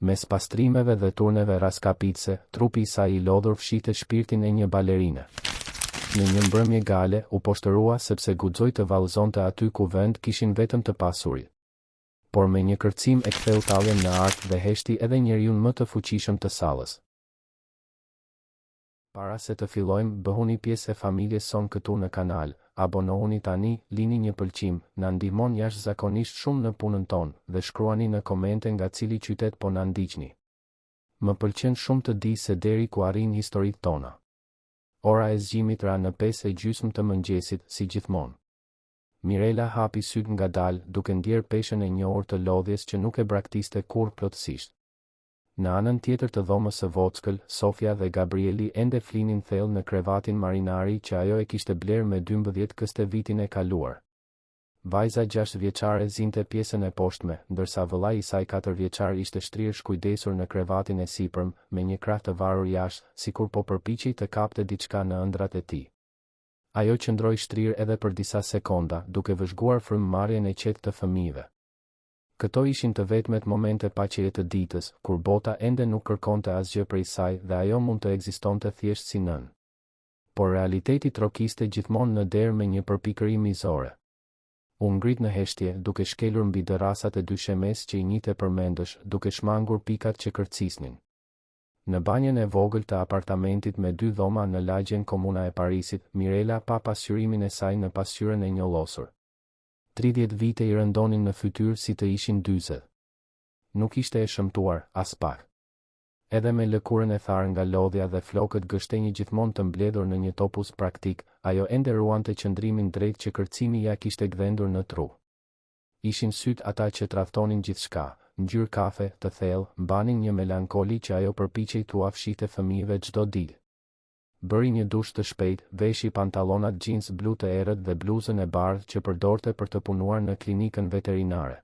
Mes pastrimeve dhe turneve raskapitse, trupi i saj i lodhur fshinte shpirtin e një balerine. Në një mbrëmje gale, u poshtërua sepse guxoi të vallëzonte aty ku vend kishin vetëm të pasurit. Por me një kërcim e ktheu talljen në art dhe heshti edhe njeriun më të fuqishëm të sallës. Para se të fillojmë, bëhuni pjesë e familjes son këtu në kanal, abonohuni tani, lini një pëlqim, na ndihmon jashtëzakonisht shumë në punën tonë dhe shkruani në komente nga cili qytet po na ndiqni. Më pëlqen shumë të di se deri ku arrin historitë tona. Ora e zgjimit ra në 5:30 të mëngjesit, si gjithmonë. Mirela hapi syt ngadalë, duke ndjerë peshën e njohur të lodhjes që nuk e braktiste kurrë plotësisht. Në anën tjetër të dhomës së Vockël, Sofia dhe Gabrieli ende flinin thellë në krevatin marinari që ajo e kishte blerë me 12 këste vitin e kaluar. Vajza 6 vjeçare zinte pjesën e poshtme, ndërsa vëllai i saj 4 vjeçar ishte shtrirë shkujdesur në krevatin e sipërm, me një krah të varur jashtë, sikur po përpiqej të kapte diçka në ëndrat e tij. Ajo qëndroi shtrirë edhe për disa sekonda, duke vëzhguar frymëmarrjen e qetë të fëmijëve. Këto ishin të vetmet momente paqeje të ditës, kur bota ende nuk kërkonte asgjë prej saj dhe ajo mund të ekzistonte thjesht si nën. Por realiteti trokiste gjithmonë në derë me një përpikëri mizore. U ngrit në heshtje, duke shkelur mbi dërasat e dyshemes që i njite përmendësh, duke shmangur pikat që kërcisnin. Në banjen e vogël të apartamentit me 2 dhoma në lagjen komuna e Parisit, Mirela pa pasqyrimin e saj në pasqyrën e njollosur. 30 vite i rëndonin në fytyrë si të ishin 40. Nuk ishte e shëmtuar, as pak. Edhe me lëkurën e tharë nga lodhja dhe flokët gështenjë gjithmonë të mbledhur në një topuz praktik, ajo ende ruante qëndrimin drejt që kërcimi ja kishte gdhendur në tru. Ishin syt ata që tradhtonin gjithçka, ngjyrë kafe, të thellë, mbanin një melankoli që ajo përpiqej t'u afshite fëmijëve çdo ditë. Bëri një dush të shpejt, veshi pantallonat jeans blu të errët dhe bluzën e bardhë që përdorte për të punuar në klinikën veterinare.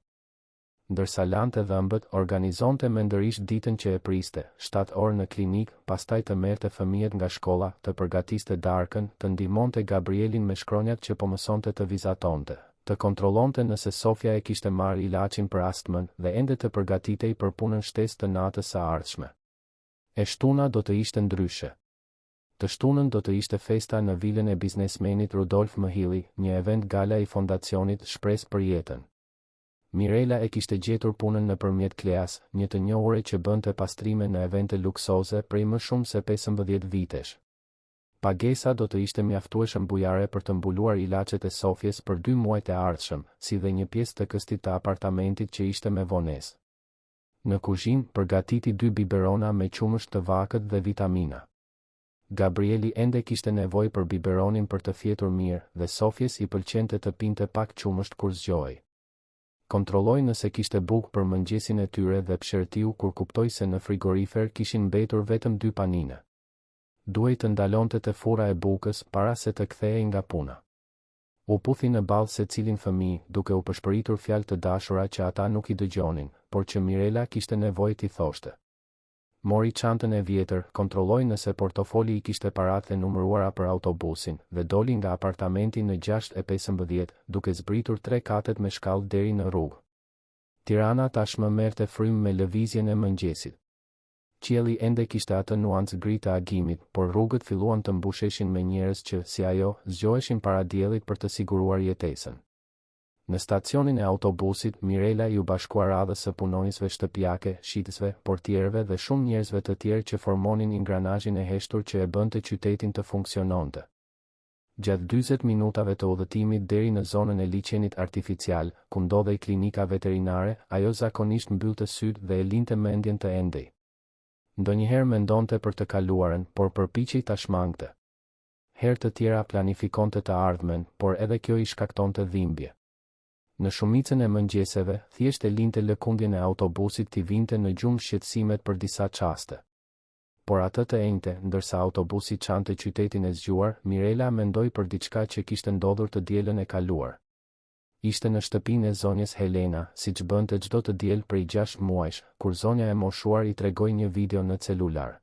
Ndërsa lante dhëmbët, organizonte mendërisht ditën që e priste, 7 orë në klinik, pastaj të merrte fëmijët nga shkolla, të përgatiste darkën, të ndihmonte Gabrielin me shkronjat që po mësonte të vizatonte, të kontrollonte nëse Sofia e kishte marrë ilaçin për astmën dhe ende të përgatitej për punën shtesë të natës së ardhshme. E shtuna do të ishte ndryshe. Të shtunën do të ishte festa në vilën e biznesmenit Rudolf Mihili, një event gala i fondacionit Shpresë për Jetën. Mirela e kishte gjetur punën nëpërmjet Kleas, një të njohuri që bënte pastrime në evente luksoze prej më shumë se 15 vitesh. Pagesa do të ishte mjaftueshëm bujare për të mbuluar ilaçet e Sofjes për 2 muajt e ardhshëm, si dhe një pjesë të këstit të apartamentit që ishte me vonesë. Në kuzhinë përgatiti 2 biberona me qumësht të vakët dhe vitamina. Gabrieli ende kishte nevojë për biberonin për të fjetur mirë dhe Sofjes i pëlqente të pinte pak qumësht kur zgjohej. Kontrolloi nëse kishte bukë për mëngjesin e tyre dhe pshertiu kur kuptoi se në frigorifer kishin mbetur vetëm 2 panine. Duhej të ndalonte te fura e bukës para se të kthehej nga puna. U puthi në ballë secilin fëmijë, duke u përshpëritur fjalë të dashura që ata nuk i dëgjonin, por që Mirela kishte nevojë t'i thoshte. Mori çantën e vjetër, kontrolloi nëse portofoli i kishte paratë e numëruara për autobusin dhe doli nga apartamenti në 6:15, duke zbritur 3 katet me shkallë deri në rrugë. Tirana tashmë merrte frymë me lëvizjen e mëngjesit. Qielli ende kishte atë nuancë gri të agimit, por rrugët filluan të mbusheshin me njerëz që, si ajo, zgjoheshin para diellit për të siguruar jetesën. Në stacionin e autobusit, Mirela i u bashkua radhës së punonjësve shtëpiake, shitësve, portierëve dhe shumë njerëzve të tjerë që formonin ingranazhin e heshtur që e bënte qytetin të funksiononte. Gjatë 40 minutave të udhëtimit deri në zonën e liçenit artificial, ku ndodhej klinika veterinare, ajo zakonisht mbyllte sytë dhe e linte mendjen të endej. Ndonjëherë mendonte për të kaluarën, por përpiqej ta shmangte. Herë të tjera planifikonte të ardhmen, por edhe kjo i shkaktonte dhimbje. Në shumicën e mëngjeseve, thjesht e linte lëkundjen e autobusit t'i vinte në gjumë shqetësimet për disa çaste. Por atë të enjte, ndërsa autobusi çante qytetin e zgjuar, Mirela mendoi për diçka që kishte ndodhur të dielën e kaluar. Ishte në shtëpinë e zonjës Helena, siç bënte çdo të diel prej 6 muajsh, kur zonja e moshuar i tregoi një video në celular.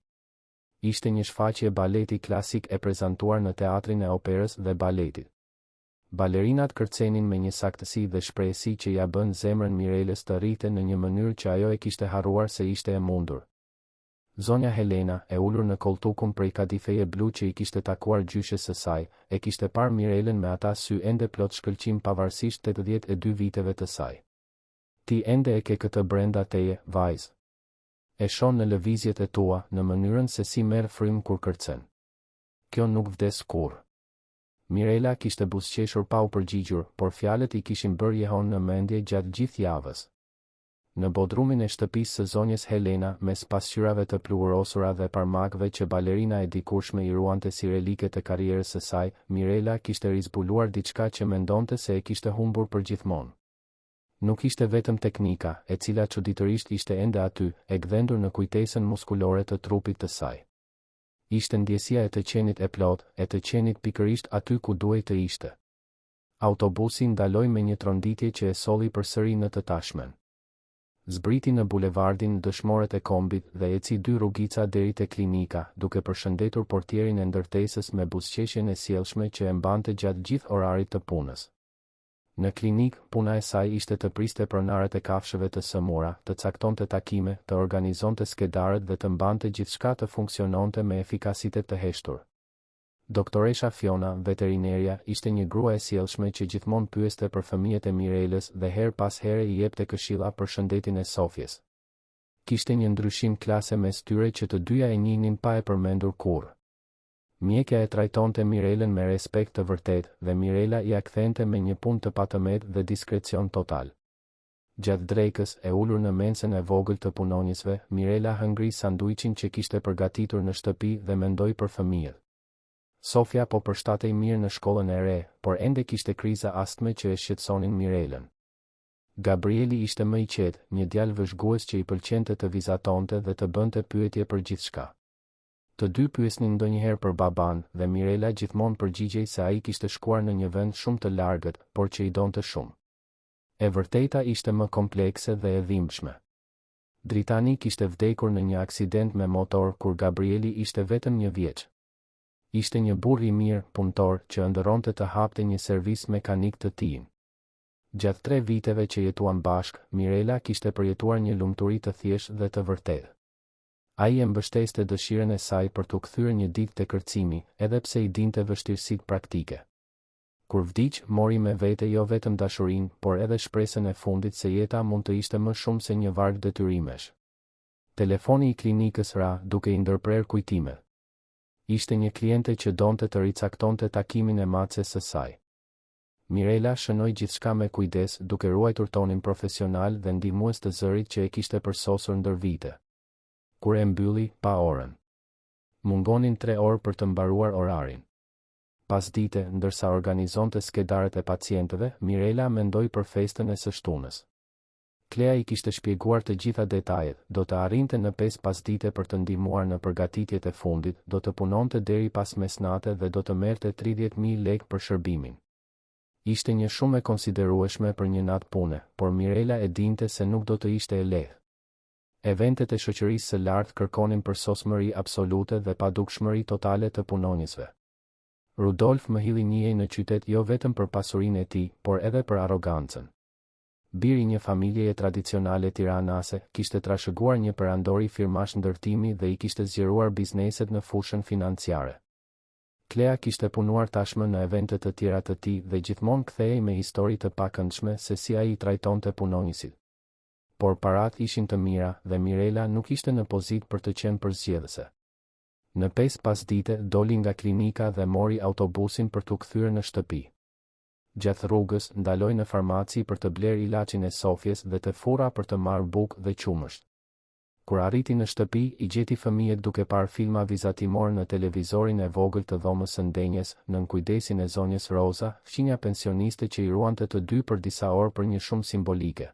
Ishte një shfaqje baleti klasik e prezantuar në teatrin e operës dhe baletit. Balerinat kërcenin me një saktësi dhe shprehësi që ja bën zemrën Mirelës të rrite në një mënyrë që ajo e kishte harruar se ishte e mundur. Zonja Helena, e ulur në koltukun prej kadifeje blu që i kishte takuar gjyshes së saj, e kishte parë Mirelën me ata sy ende plot shkëlqim pavarësisht 82 viteve të saj. Ti ende e ke këtë brenda teje, vajzë. E shon në lëvizjet e tua, në mënyrën se si merr frym kur kërcen. Kjo nuk vdes kurrë. Mirela kishte buzëqeshur pa u përgjigjur, por fjalët i kishin bërë jehon në mendje gjatë gjithë javës. Në bodrumin e shtëpisë së zonjës Helena, mes pasqyrave të pluhurosura dhe parmakëve që balerina e dikurshme i ruante si relike të karrierës së saj, Mirela kishte rizbuluar diçka që mendonte se e kishte humbur përgjithmonë. Nuk ishte vetëm teknika, e cila çuditërisht ishte ende aty, e gdhendur në kujtesën muskulore të trupit të saj. Ishte ndjesia e të qenit e plot, e të qenit pikërisht aty ku duhej të ishte. Autobusi ndaloi me një tronditje që e solli përsëri në të tashmen. Zbriti në bulevardin Dëshmorët e Kombit dhe eci 2 rrugica deri te klinika, duke përshëndetur portierin e ndërtesës me buzëqeshjen e sjellshme që e mbante gjatë gjithë orarit të punës. Në klinik, puna e saj ishte të priste pronarët e kafshëve të sëmura, të caktonte takime, të organizonte skedarët dhe të mbante gjithçka të funksiononte me efikasitet të heshtur. Doktoresha Fiona, veterineria, ishte një grua e sjellshme që gjithmonë pyeste për fëmijët e Mirelës dhe her pas here i jepte këshilla për shëndetin e Sofjes. Kishte një ndryshim klase mes tyre që të dyja e njihnin pa e përmendur kurrë. Mjekja e trajtonte Mirelën me respekt të vërtet dhe Mirela ia kthente me një punë të patëmet dhe diskrecion total. Gjatë drekës, e ulur në mensën e vogël të punonjësve, Mirela hëngri sanduiçin që kishte përgatitur në shtëpi dhe mendoi për fëmijët. Sofia po përshtatej mirë në shkollën e re, por ende kishte kriza astme që e shqetësonin Mirelën. Gabrieli ishte më i qetë, një djalë vëzhgues që i pëlqente të vizatonte dhe të bënte pyetje për gjithçka. Të dy pyesnin ndonjëherë për baban dhe Mirela gjithmonë përgjigjej se ai kishte shkuar në një vend shumë të largët, por që i donte shumë. E vërteta ishte më komplekse dhe e dhimbshme. Dritani kishte vdekur në një aksident me motor kur Gabrieli ishte vetëm 1 vjeç. Ishte një burr i mirë, punëtor, që ëndërronte të hapte një servis mekanik të tij. Gjatë 3 viteve që jetuan bashkë, Mirela kishte përjetuar një lumturi të thjeshtë dhe të vërtetë. Ai e mbështeste dëshirën e saj për t'u kthyer një ditë te kërcimi, edhe pse i dinte vështirësitë praktike. Kur vdiq, mori me vete jo vetëm dashurinë, por edhe shpresën e fundit se jeta mund të ishte më shumë se një varg detyrimesh. Telefoni i klinikës ra, duke i ndërprer kujtimet. Ishte një kliente që donte të ricaktonte takimin e maces së saj. Mirela shënoi gjithçka me kujdes, duke ruajtur tonin profesional dhe ndihmues të zërit që e kishte përsosur ndër vite. Kur e mbylli, pa orën. Mungonin 3 orë për të mbaruar orarin. Pas dite, ndërsa organizonte skedarët e pacientëve, Mirela mendoi për festën e së shtunës. Klea i kishte shpjeguar të gjitha detajet, do të arrinte në 5 pasdite për të ndihmuar në përgatitjet e fundit, do të punonte deri pas mesnate dhe do të merrte 30.000 lekë për shërbimin. Ishte një shumë e konsiderueshme për një natë pune, por Mirela e dinte se nuk do të ishte e lehtë. Eventet e shoqërisë së lartë kërkonin përsosmëri absolute dhe padukshmëri totale të punonjësve. Rudolf më hylli njihej në qytet jo vetëm për pasurinë e tij, por edhe për arrogancën. Biri një familjeje tradicionale tiranase, kishte trashëguar një perandori firmash ndërtimi dhe i kishte zgjeruar bizneset në fushën financiare. Klea kishte punuar tashmë në evente të tjera të tij dhe gjithmonë kthehej me histori të pakëndshme se si ai i trajtonte punonjësit. Por parat ishin të mira dhe Mirela nuk ishte në pozitë për të qenë përzgjedhëse. Në 5 pasdite doli nga klinika dhe mori autobusin për t'u kthyer në shtëpi. Gjatë rrugës ndaloi në farmaci për të bler ilaçin e Sofjes dhe të fura për të marrë bukë dhe qumësht. Kur arriti në shtëpi, i gjeti fëmijët duke parë filma vizatimor në televizorin e vogël të dhomës së ndenjes, nën kujdesin e zonjës Roza, fqinja pensioniste që i ruante të dy për disa orë për një shumë simbolike.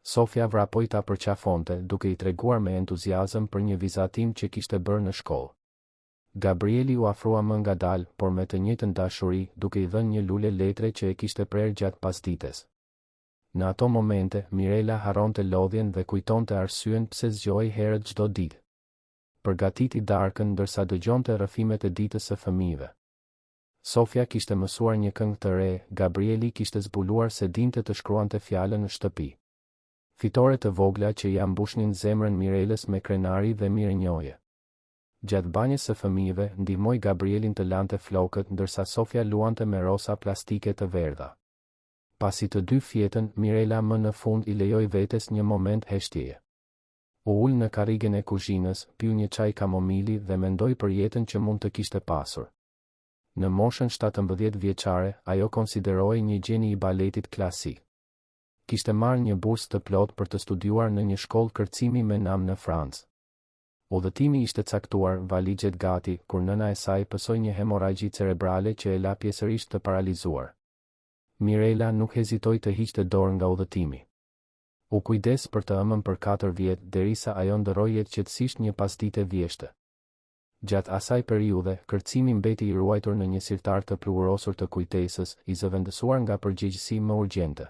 Sofia vrapoi ta përqafonte, duke i treguar me entuziazëm për një vizatim që kishte bërë në shkollë. Gabrieli u afrua më ngadalë, por me të njëjtën dashuri, duke i dhënë një lule letre që e kishte prerë gjatë pasdites. Në ato momente, Mirela harronte lodhjen dhe kujtonte arsyen pse zgjohej herët çdo ditë. Përgatiti darkën ndërsa dëgjonte rrëfimet e ditës së fëmijëve. Sofia kishte mësuar një këngë të re, Gabrieli kishte zbuluar se dinte të shkruante fjalën në shtëpi. Fitore të vogla që ja mbushnin zemrën Mirelës me krenari dhe mirënjohje. Gjatë banjës së fëmijëve, ndihmoi Gabrielin të lante flokët ndërsa Sofia luante me rosa plastike të verdha. Pasi të dy fjetën, Mirela më në fund i lejoi vetes një moment heshtjeje. U ul në karrigen e kuzhinës, piu një çaj kamomili dhe mendoi për jetën që mund të kishte pasur. Në moshën 17 vjeçare, ajo konsideroi një gjeni i baletit klasik. Kishte marrë një bursë të plot për të studiuar në një shkollë kërcimi me nam në Francë. Udhëtimi ishte caktuar, valigjet gati, kur nëna e saj pësoi një hemorragji cerebrale që e la pjesërisht të paralizuar. Mirela nuk hezitoi të hiqte dorë nga udhëtimi. U kujdes për të ëmën për 4 vjet derisa ajo ndërroi qetësisht një pasdite vjeshte. Gjatë asaj periudhe, kërcimi mbeti i ruajtur në një sirtar të pluhurosur të kujtesës, i zëvendësuar nga përgjegjësi më urgjente.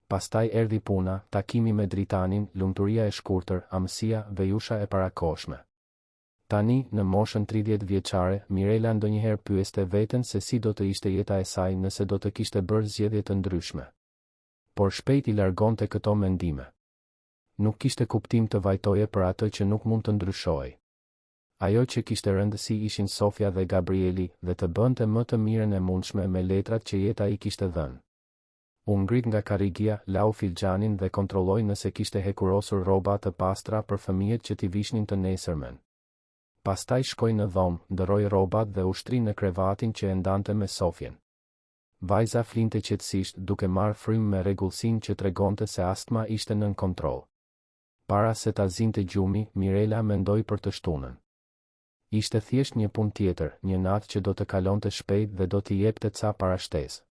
Pastaj erdhi puna, takimi me dritanin, lumturia e shkurtër, amësia, vejusha e parakohshme. Tani, në moshën 30 vjeçare, Mirela ndonjëherë pyeste veten se si do të ishte jeta e saj nëse do të kishte bërë zgjedhje të ndryshme. Por shpejt i largonte këto mendime. Nuk kishte kuptim të vajtoje për atë që nuk mund të ndryshojë. Ajo që kishte rëndësi ishin Sofia dhe Gabrieli dhe të bënte më të mirën e mundshme me letrat që jeta i kishte dhënë. U ngrit nga karrigia, lau filxhanin dhe kontrolloi nëse kishte hekurosur rroba të pastra për fëmijët që t'i vishnin të nesërmen. Pastaj shkoi në dhomë, ndërroi rrobat dhe ushtri në krevatin që e ndante me Sofjen. Vajza flinte qetësisht, duke marrë frymë me rregullsinë që tregonte se astma ishte nën kontroll. Para se ta zinte gjumi, Mirela mendoi për të shtunën. Ishte thjesht një punë tjetër, një natë që do të kalonte shpejt dhe do t'i jepte ca parashtesë.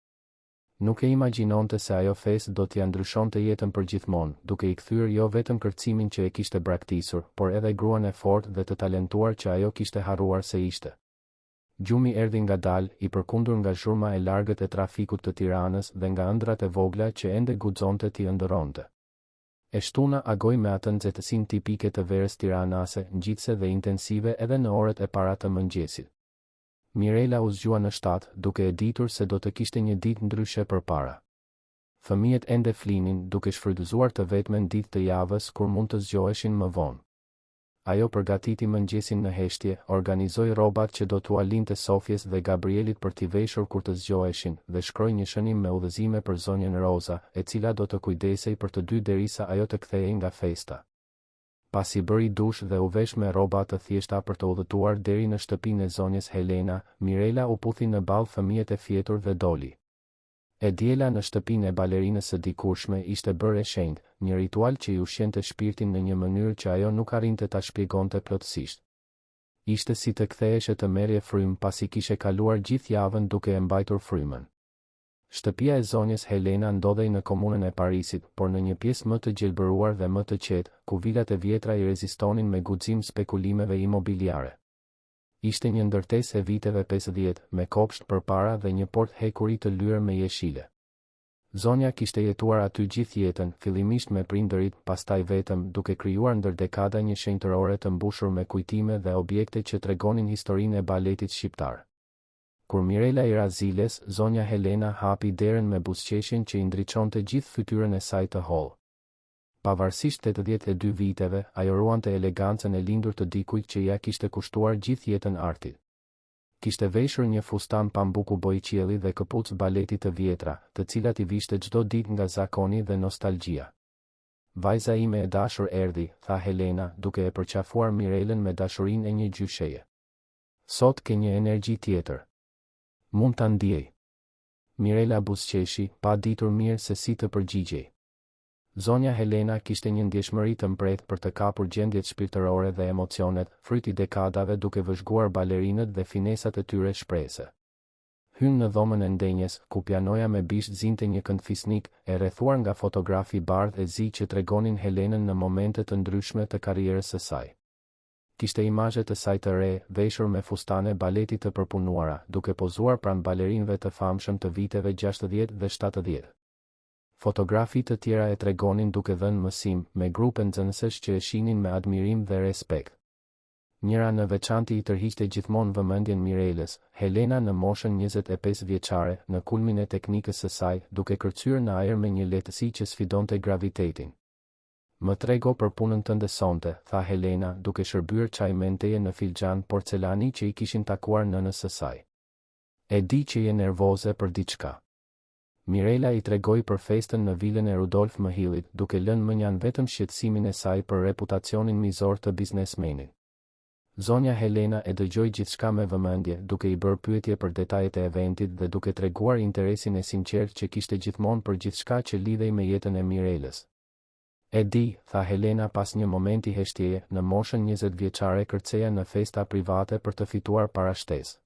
Nuk e imagjinonte se ajo fesë do t'ia ndryshonte jetën përgjithmonë, duke i kthyer jo vetëm kërcimin që e kishte braktisur, por edhe gruan e fortë dhe të talentuar që ajo kishte harruar se ishte. Gjumi erdhi ngadalë, i përkundur nga zhurma e largët e trafikut të Tiranës dhe nga ëndrat e vogla që ende guxonte t'i ëndërronte. E shtuna agoi me atë nxehtësinë tipike të verës tiranase, ngjitse dhe intensive edhe në orët e para të mëngjesit. Mirela u zgjua në shtatë, duke e ditur se do të kishte një ditë ndryshe përpara. Fëmijët ende flinin, duke shfrytëzuar të vetmen ditë të javës kur mund të zgjoheshin më vonë. Ajo përgatiti mëngjesin në heshtje, organizoi rrobat që do t'u alinte Sofjes dhe Gabrielit për t'i veshur kur të zgjoheshin dhe shkroi një shënim me udhëzime për zonjën Roza, e cila do të kujdesej për të dy derisa ajo të kthehej nga festa. Pasi bëri dush dhe u vesh me rroba të thjeshta për të udhëtuar deri në shtëpinë e zonjës Helena, Mirela u puthi në ballë fëmijët e fjetur dhe doli. E diela në shtëpinë e balerinës së dikurshme ishte bërë e shenjtë, një ritual që i ushqente shpirtin në një mënyrë që ajo nuk arrinte ta shpjegonte plotësisht. Ishte si të ktheheshe të merrje frymë pasi kishe kaluar gjithë javën duke e mbajtur frymën. Shtëpia e zonjës Helena ndodhej në komunën e Parisit, por në një pjesë më të gjelbëruar dhe më të qetë, ku vilat e vjetra i rezistonin me guxim spekulimeve imobiliare. Ishte një ndërtesë e viteve 50, me kopsht përpara dhe një portë hekuri të lyer me jeshile. Zonja kishte jetuar aty gjithë jetën, fillimisht me prindërit, pastaj vetëm, duke krijuar ndër dekada një shenjtërore të mbushur me kujtime dhe objekte që tregonin historinë e baletit shqiptar. Kur Mirela i ra ziles, zonja Helena hapi derën me buzëqeshjen që i ndriçonte gjithë fytyrën e saj të hollë. Pavarësisht 82 viteve, ajo ruante elegancën e lindur të dikujt që ja kishte kushtuar gjithë jetën artit. Kishte veshur një fustan pambuku bojqielli dhe këpucë baleti të vjetra, të cilat i vishte çdo ditë nga zakoni dhe nostalgjia. Vajza ime e dashur erdhi, tha Helena, duke e përqafuar Mirelën me dashurinë e një gjysheje. Sot ke një energji tjetër. Mund ta ndjej. Mirela buzëqeshi, pa ditur mirë se si të përgjigjej. Zonja Helena kishte një ndjeshmëri të mpret për të kapur gjendjet shpirtërore dhe emocionet, fryti dekadave duke vëzhguar balerinët dhe finesat e tyre shprehëse. Hyn në dhomën e ndenjes, ku pianoja me bisht zinte një kënd fisnik, e rrethuar nga fotografi bardhë e zi që tregonin Helenën në momente të ndryshme të karrierës së saj. Kishte imazhe të saj të re, veshur me fustane baleti të përpunuara, duke pozuar pranë balerinëve të famshëm të viteve 60 dhe 70. Fotografi të tjera e tregonin duke dhënë mësim, me grupe nxënësesh që e shihnin me admirim dhe respekt. Njëra në veçanti i tërhiqte gjithmonë vëmendjen Mirelës, Helena në moshën 25 vjeçare, në kulmin e teknikës së saj, duke kërcyer në ajër me një lehtësi që sfidonte gravitetin. Më trego për punën tënde sonte, tha Helena, duke shërbyer çaj menteje në filxhan porcelani që i kishin takuar nënës së saj. E di që je nervoze për diçka. Mirela i tregoi për festën në vilën e Rudolf Mëhillit, duke lënë mënjan vetëm shqetësimin e saj për reputacionin mizor të biznesmenit. Zonja Helena e dëgjoi gjithçka me vëmendje, duke i bërë pyetje për detajet e eventit dhe duke treguar interesin e sinqert që kishte gjithmonë për gjithçka që lidhej me jetën e Mirelës. E di, tha Helena pas një momenti heshtjeje, në moshën 20 vjeçare kërceja në festa private për të fituar parashtesë.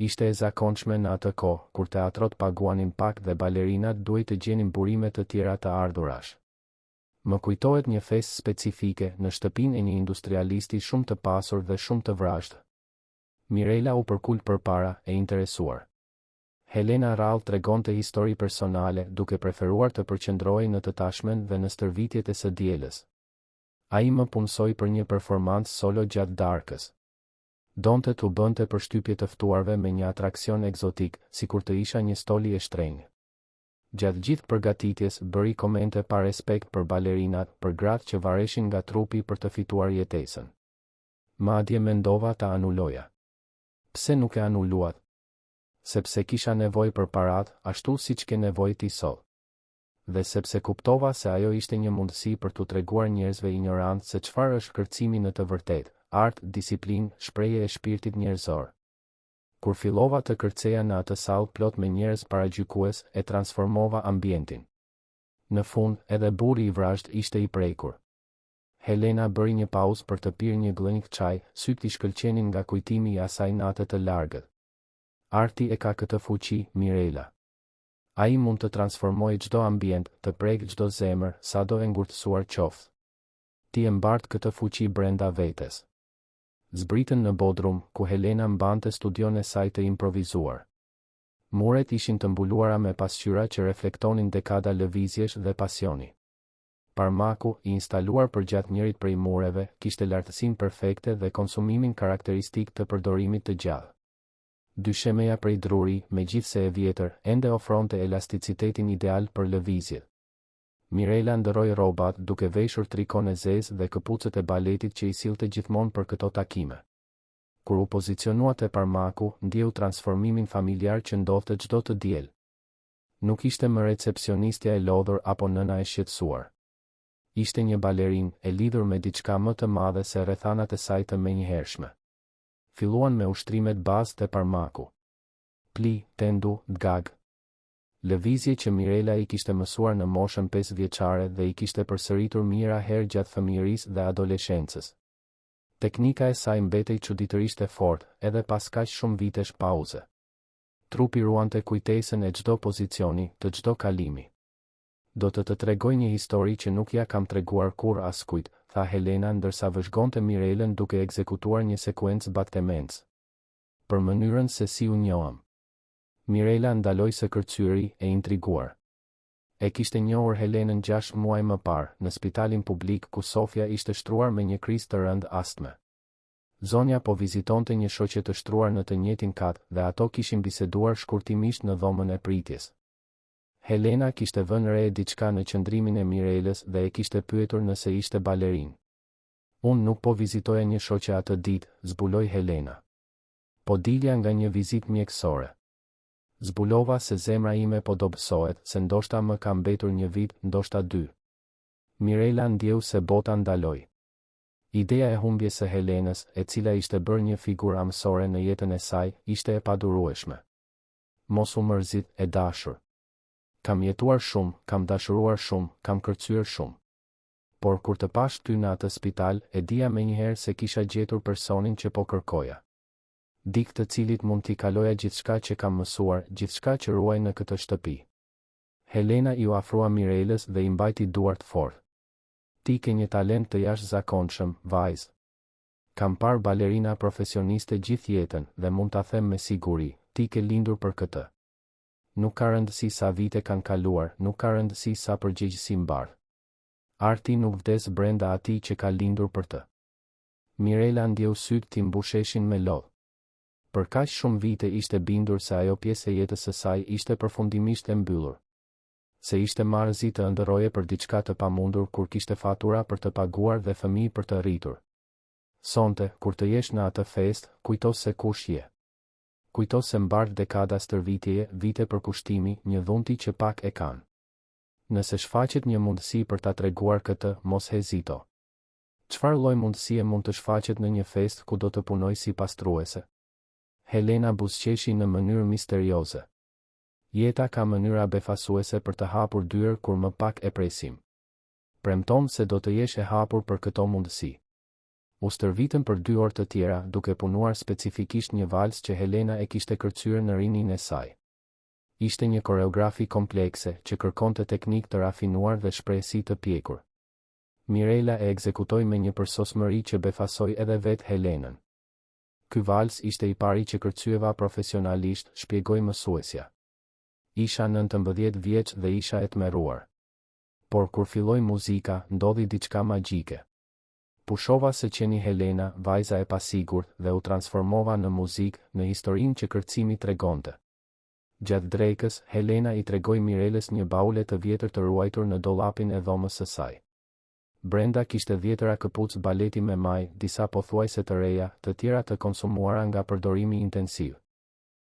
Ishte e zakonshme në atë kohë, kur teatrot paguanin pak dhe balerinat duhej të gjenin burime të tjera të ardhurash. Më kujtohet një festë specifike në shtëpinë e një industrialisti shumë të pasur dhe shumë të vrashtë. Mirela u përkul përpara, e interesuar. Helena rrallë tregonte histori personale, duke preferuar të përqendrohej në të tashmen dhe në stërvitjet e së dielës. Ai më punsoi për një performancë solo gjatë darkës. Donte t'u bënte përshtypje të ftuarve me një atraksion egzotik, sikur të isha një stoli e shtrenjtë. Gjatë gjithë përgatitjes bëri komente pa respekt për balerinat, për gratë që vareshin nga trupi për të fituar jetesën. Madje mendova ta anuloja. Pse nuk e anuluat? Sepse kisha nevojë për parat, ashtu siç ke nevojë ti sot. Dhe sepse kuptova se ajo ishte një mundësi për t'u treguar njerëzve ignorantë se çfarë është kërcimi në të vërtetë. Art, disiplinë, shprehje e shpirtit njerëzor. Kur fillova të kërceja në atë sallë plot me njerëz paragjykues, e transformova ambientin. Në fund, edhe burri i vrasht ishte i prekur. Helena bëri një pauzë për të pirë një glënjë çaj, syt i shkëlqenin nga kujtimi i asaj nate të largët. Arti e ka këtë fuqi, Mirela. Ai mund të transformojë çdo ambient, të prekë çdo zemër, sado e ngurtësuar qoftë. Ti e mbart këtë fuqi brenda vetes. Zbritën në Bodrum, ku Helena mbante studion e saj të improvizuar. Muret ishin të mbuluara me pasqyra që reflektonin dekada lëvizjesh dhe pasioni. Parmaku, i instaluar përgjatë njërit prej mureve, kishte lartësinë perfekte dhe konsumimin karakteristik të përdorimit të gjallë. Dyshemeja prej druri, megjithse e vjetër, ende ofronte elasticitetin ideal për lëvizjet. Mirela ndërroi rrobat, duke veshur trikon e zezë dhe këpucët e baletit që i sillte gjithmonë për këto takime. Kur u pozicionua te Parmaku, ndjeu transformimin familjar që ndodhte çdo të diel. Nuk ishte më recepcionistja e lodhur apo nëna e shqetësuar. Ishte një balerinë e lidhur me diçka më të madhe se rrethanat e saj të menjëhershme. Filluan me ushtrimet bazë te Parmaku. Pli, tendu, dgag. Lëvizje që Mirela i kishte mësuar në moshën 5 vjeçare dhe i kishte përsëritur mira herë gjatë fëmijërisë dhe adoleshencës. Teknika e saj mbetej çuditërisht e fortë, edhe pas kaq shumë vitesh pauze. Trupi ruante kujtesën e çdo pozicioni, të çdo kalimi. Do të tregoj një histori që nuk ja kam treguar kurrë askujt, tha Helena ndërsa vëzhgonte Mirelën duke ekzekutuar një sekuencë battemenc. Për mënyrën se si u njohëm. Mirela ndaloi së kërcyeri, e intriguar. E kishte njohur Helenën 6 muaj më parë, në spitalin publik ku Sofia ishte shtruar me një krizë të rëndë astme. Zonja po vizitonte një shoqe të shtruar në të njëjtin kat dhe ato kishin biseduar shkurtimisht në dhomën e pritjes. Helena kishte vënë re diçka në qëndrimin e Mirelës dhe e kishte pyetur nëse ishte balerinë. Unë nuk po vizitoja një shoqe atë ditë, zbuloi Helena. Po dilja nga një vizitë mjekësore. Zbulova se zemra ime po dobësohet, se ndoshta më ka mbetur një vit, ndoshta 2. Mirela ndjeu se bota ndaloi. Ideja e humbjes së Helenës, e cila ishte bërë një figurë amësore në jetën e saj, ishte e padurueshme. Mos u mërzit, e dashur. Kam jetuar shumë, kam dashuruar shumë, kam kërcyer shumë. Por kur të pash ty në atë spital, e dija menjëherë se kisha gjetur personin që po kërkoja. Dik të cilit mund t'i kaloja gjithçka që kam mësuar, gjithçka që ruaj në këtë shtëpi. Helena i u afrua Mirelës dhe i mbajti duart fort. Ti ke një talent të jashtëzakonshëm, vajzë. Kam parë balerina profesioniste gjithë jetën dhe mund ta them me siguri, ti ke lindur për këtë. Nuk ka rëndësi sa vite kanë kaluar, nuk ka rëndësi sa përgjegjësi mbarë. Arti nuk vdes brenda atij që ka lindur për të. Mirela ndjeu sytë t'i mbusheshin me lodh. Për kaq shumë vite ishte bindur se ajo pjesë e jetës së saj ishte përfundimisht e mbyllur. Se ishte marrëzi të ndërroje për diçka të pamundur kur kishte fatura për të paguar dhe fëmijë për të rritur. Sonte, kur të jesh në atë fest, kujto se kush je. Kujto se mbart dekada stërvitjeje, vite përkushtimi, një dhunti që pak e kanë. Nëse shfaqet një mundësi për ta treguar këtë, mos hezito. Çfarë lloj mundësie mund të shfaqet në një fest ku do të punoj si pastruese? Helena buzëqeshi në mënyrë misterioze. Jeta ka mënyra befasuese për të hapur dyer kur më pak e presim. Premton se do të jesh e hapur për këto mundësi. U stërvitën për 2 orë të tjera duke punuar specifikisht një vals që Helena e kishte kërcyer në rinin e saj. Ishte një koreografi komplekse që kërkonte teknikë të rafinuar dhe shprehësi të pjekur. Mirela e ekzekutoi me një përsosmëri që befasoi edhe vetë Helenën. Ky vals ishte i pari që kërcyeva profesionalisht, shpjegoi mësuesja. Isha 19 vjeç dhe isha e tmerruar. Por kur filloi muzika, ndodhi diçka magjike. Pushova se qeni Helena, vajza e pasigurt, dhe u transformova në muzikë, në historinë që kërcimi tregonte. Gjatë drekës, Helena i tregoi Mirelës një baule të vjetër të ruajtur në dollapin e dhomës së saj. Brenda kishte 10 këpucë baleti me maj, disa pothuajse të reja, të tjera të konsumuara nga përdorimi intensiv.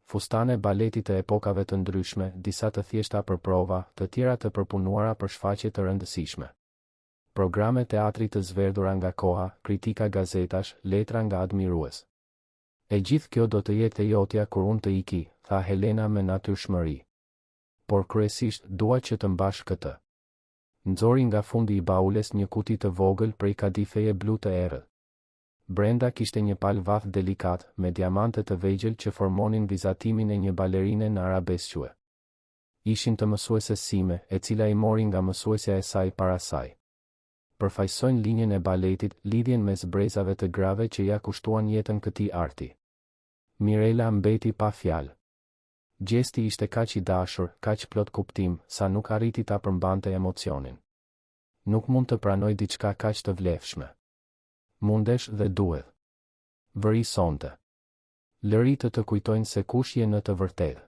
Fustane baleti të epokave të ndryshme, disa të thjeshta për prova, të tjera të përpunuara për shfaqje të rëndësishme. Programe teatri të zverdura nga koha, kritika gazetash, letra nga admirues. E gjithë kjo do të jetë e jotja kur unë të iki, tha Helena me natyrshmëri. Por kryesisht dua që të mbash këtë. Nxori nga fundi i baules një kuti të vogël prej kadifeje blu të errët. Brenda kishte një palë vath delikat, me diamante të vegjël që formonin vizatimin e një balerine në arabeskue. Ishin të mësueses sime, e cila i mori nga mësuesja e saj para saj. Përfaqësojnë linjën e baletit, lidhjen mes brezave të grave që ja kushtuan jetën këtij arti. Mirela mbeti pa fjalë. Gjesti ishte kaq i dashur, kaq plot kuptim, sa nuk arriti ta përmbante emocionin. Nuk mund të pranoj diçka kaq të vlefshme. Mundesh dhe duhet. Vëri sonte. Lëri të kujtojnë se kush je në të vërtetë.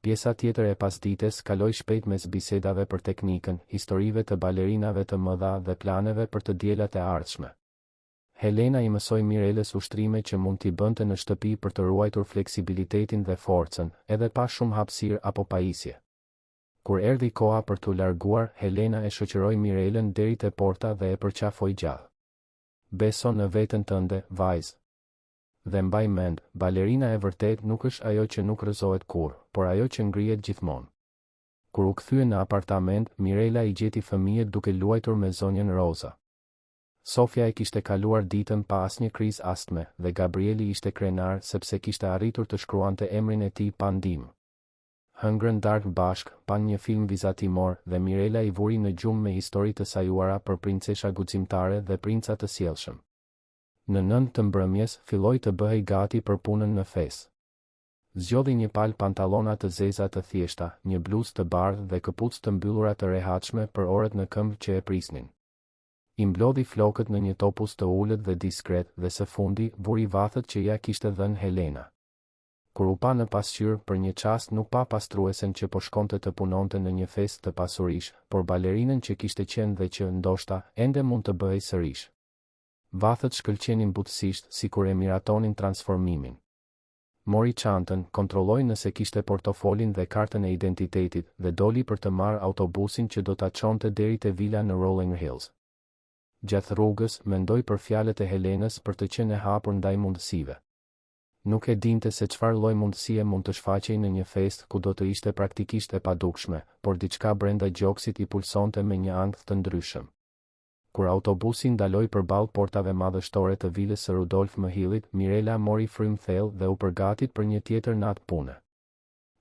Pjesa tjetër e pasdites kaloi shpejt mes bisedave për teknikën, historive të balerinave të mëdha dhe planeve për të diellat e ardhshme. Helena i mësoi Mirelës ushtrime që mund t'i bënte në shtëpi për të ruajtur fleksibilitetin dhe forcën, edhe pa shumë hapësirë apo pajisje. Kur erdhi koha për t'u larguar, Helena e shoqëroi Mirelën deri te porta dhe e përqafoi gjallë. Beso në veten tënde, vajzë. Dhe mbaj mend, balerina e vërtet nuk është ajo që nuk rrëzohet kurrë, por ajo që ngrihet gjithmonë. Kur u kthye në apartament, Mirela i gjeti fëmijët duke luajtur me zonjën Roza. Sofia e kishte kaluar ditën pa asnjë krizë astme dhe Gabrieli ishte krenar sepse kishte arritur të shkruante emrin e tij pa ndim. Hëngrën darkë bashk, pan një film vizatimor dhe Mirela i vuri në gjumë me histori të sajuara për princesha guximtare dhe princa të sjellshëm. Në 9 të mbrëmjes filloi të bëhej gati për punën në fes. Zgjodhi një palë pantallona të zeza të thjeshta, një bluzë të bardhë dhe këpucë të mbyllura të rehatshme për orët në këmbë që e prisnin. I mblodhi flokët në një topuz të ulët dhe diskret dhe së fundi vuri vathet që ja kishte dhënë Helena. Kur u pa në pasqyrë, për një çast nuk pa pastruesen që po shkonte të punonte në një festë të pasurish, por balerinën që kishte qenë dhe që ndoshta ende mund të bëhej sërish. Vathet shkëlqenin butësisht, sikur e miratonin transformimin. Mori çantën, kontrolloi nëse kishte portofolin dhe kartën e identitetit dhe doli për të marrë autobusin që do ta çonte deri te vila në Rolling Hills. Gjatë rrugës, mendoi për fjalët e Helenës për të qenë e hapur ndaj mundësive. Nuk e dinte se çfarë lloj mundësie mund të shfaqej në një festë ku do të ishte praktikisht e padukshme, por diçka brenda gjoksit i pulsonte me një ankth të ndryshëm. Kur autobusi ndaloi përballë portave madhështore të vilës së Rudolf Mëhillit, Mirela mori frym thellë dhe u përgatit për një tjetër natë pune.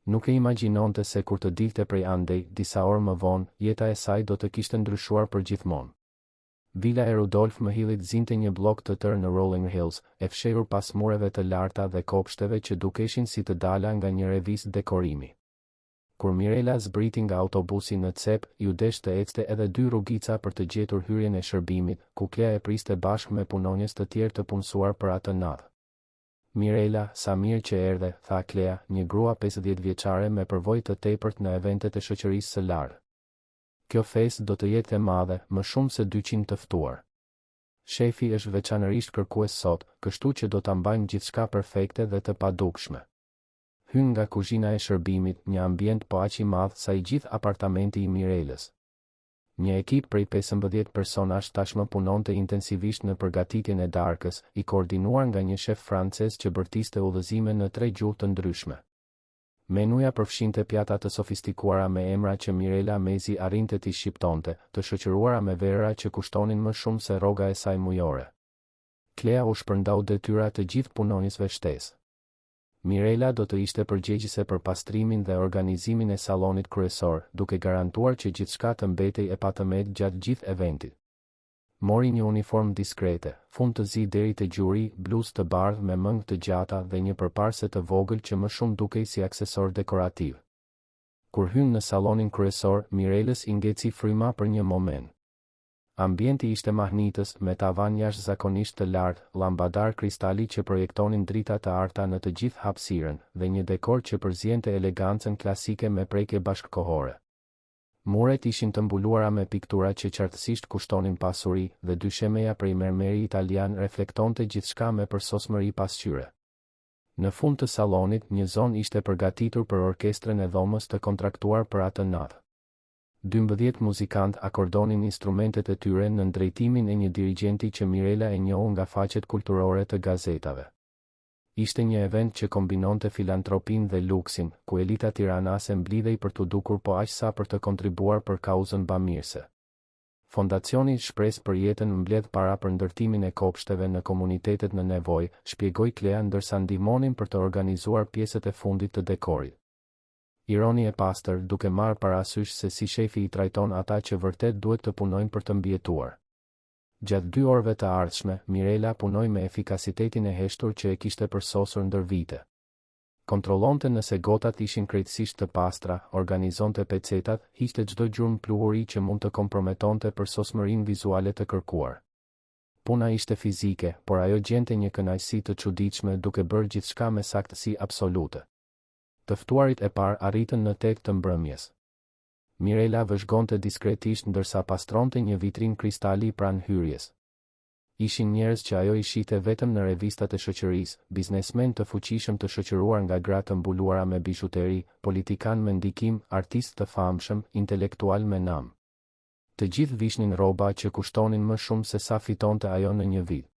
Nuk e imagjinonte se kur të dilte prej andej, disa orë më vonë, jeta e saj do të kishte ndryshuar përgjithmonë. Vila e Rudolf Mëhillit zinte një blok të tërë në Rolling Hills, e fshehur pas mureve të larta dhe kopshteve që dukeshin si të dala nga një revistë dekorimi. Kur Mirela zbriti nga autobusi në cep, ju desh të ecte edhe 2 rrugica për të gjetur hyrjen e shërbimit, ku Klea e priste bashkë me punonjës të tjerë të punësuar për atë natë. Mirela, sa mirë që erdhe, tha Klea, një grua 50 vjeçare me përvojë të tepërt në eventet e shoqërisë së lartë. Kjo festë do të jetë e madhe, më shumë se 200 të ftuar. Shefi është veçanërisht kërkues sot, kështu që do ta mbajmë gjithçka perfekte dhe të padukshme. Hyn nga kuzhina e shërbimit, një ambient po aq i madh sa i gjithë apartamenti i Mirelës. Një ekip prej 15 personash tashmë punonte intensivisht në përgatitjen e darkës, i koordinuar nga një shef francez që bërtiste udhëzime në 3 gjuhë të ndryshme. Menuja përfshinte pjata të sofistikuara me emra që Mirela mezi arrinte t'i shqiptonte, të shoqëruara me verëra që kushtonin më shumë se rroga e saj mujore. Klea u shpërndau detyra të gjithë punonjësve shtesë. Mirela do të ishte përgjegjëse për pastrimin dhe organizimin e sallonit kryesor, duke garantuar që gjithçka të mbetej e patëmet gjatë gjithë eventit. Mori një uniformë diskrete, fund të zi deri te gjuri, bluzë të bardhë me mëngë të gjata dhe një përparse të vogël që më shumë dukej si aksesor dekorativ. Kur hyn në sallonin kryesor, Mirelës i ngeci fryma për një moment. Ambienti ishte mahnitës, me tavan jashtëzakonisht të lartë, lambadar kristali që projektonin drita të arta në të gjithë hapësirën, dhe një dekor që përziente elegancën klasike me prekje bashkëkohore. Muret ishin të mbuluara me piktura që qartësisht kushtonin pasuri, dhe dyshemeja prej mermeri italian reflektonte gjithçka me përsosmëri pasqyre. Në fund të sallonit, një zonë ishte përgatitur për orkestrën e dhomës të kontraktuar për atë natë. 12 muzikant akordonin instrumentet e tyre në drejtimin e një dirigjenti që Mirela e njohu nga faqet kulturore të gazetave. Ishte një event që kombinonte filantropin dhe luksin, ku elita tiranase mblidhej për të dukur po aq sa për të kontribuar për kauzën bamirëse. Fondacioni Shpresë për Jetën mbledh para për ndërtimin e kopshteve në komunitetet në nevojë, shpjegoi Klea ndërsa ndihmonin për të organizuar pjesët e fundit të dekorit. Ironi e pastër, duke marrë parasysh se si shefi i trajton ata që vërtet duhet të punojnë për të mbijetuar. Gjatë 2 orëve të ardhshme, Mirela punoi me efikasitetin e heshtur që e kishte përsosur ndër vite. Kontrollonte nëse gotat ishin krejtësisht të pastra, organizonte pecetat, hiqte çdo gjurmë pluhuri që mund të komprometonte përsosmërinë vizuale të kërkuar. Puna ishte fizike, por ajo gjente një kënaqësi të çuditshme duke bërë gjithçka me saktësi absolute. Të ftuarit e parë arritën në 8 të mbrëmjes. Mirela vëzhgonte diskretisht ndërsa pastronte një vitrin kristali pranë hyrjes. Ishin njerëz që ajo i shihte vetëm në revistat e shoqërisë, biznesmen të fuqishëm të shoqëruar nga gra të mbuluara me bizhuteri, politikan me ndikim, artist të famshëm, intelektual me nam. Të gjithë vishnin rroba që kushtonin më shumë se sa fitonte ajo në një vit.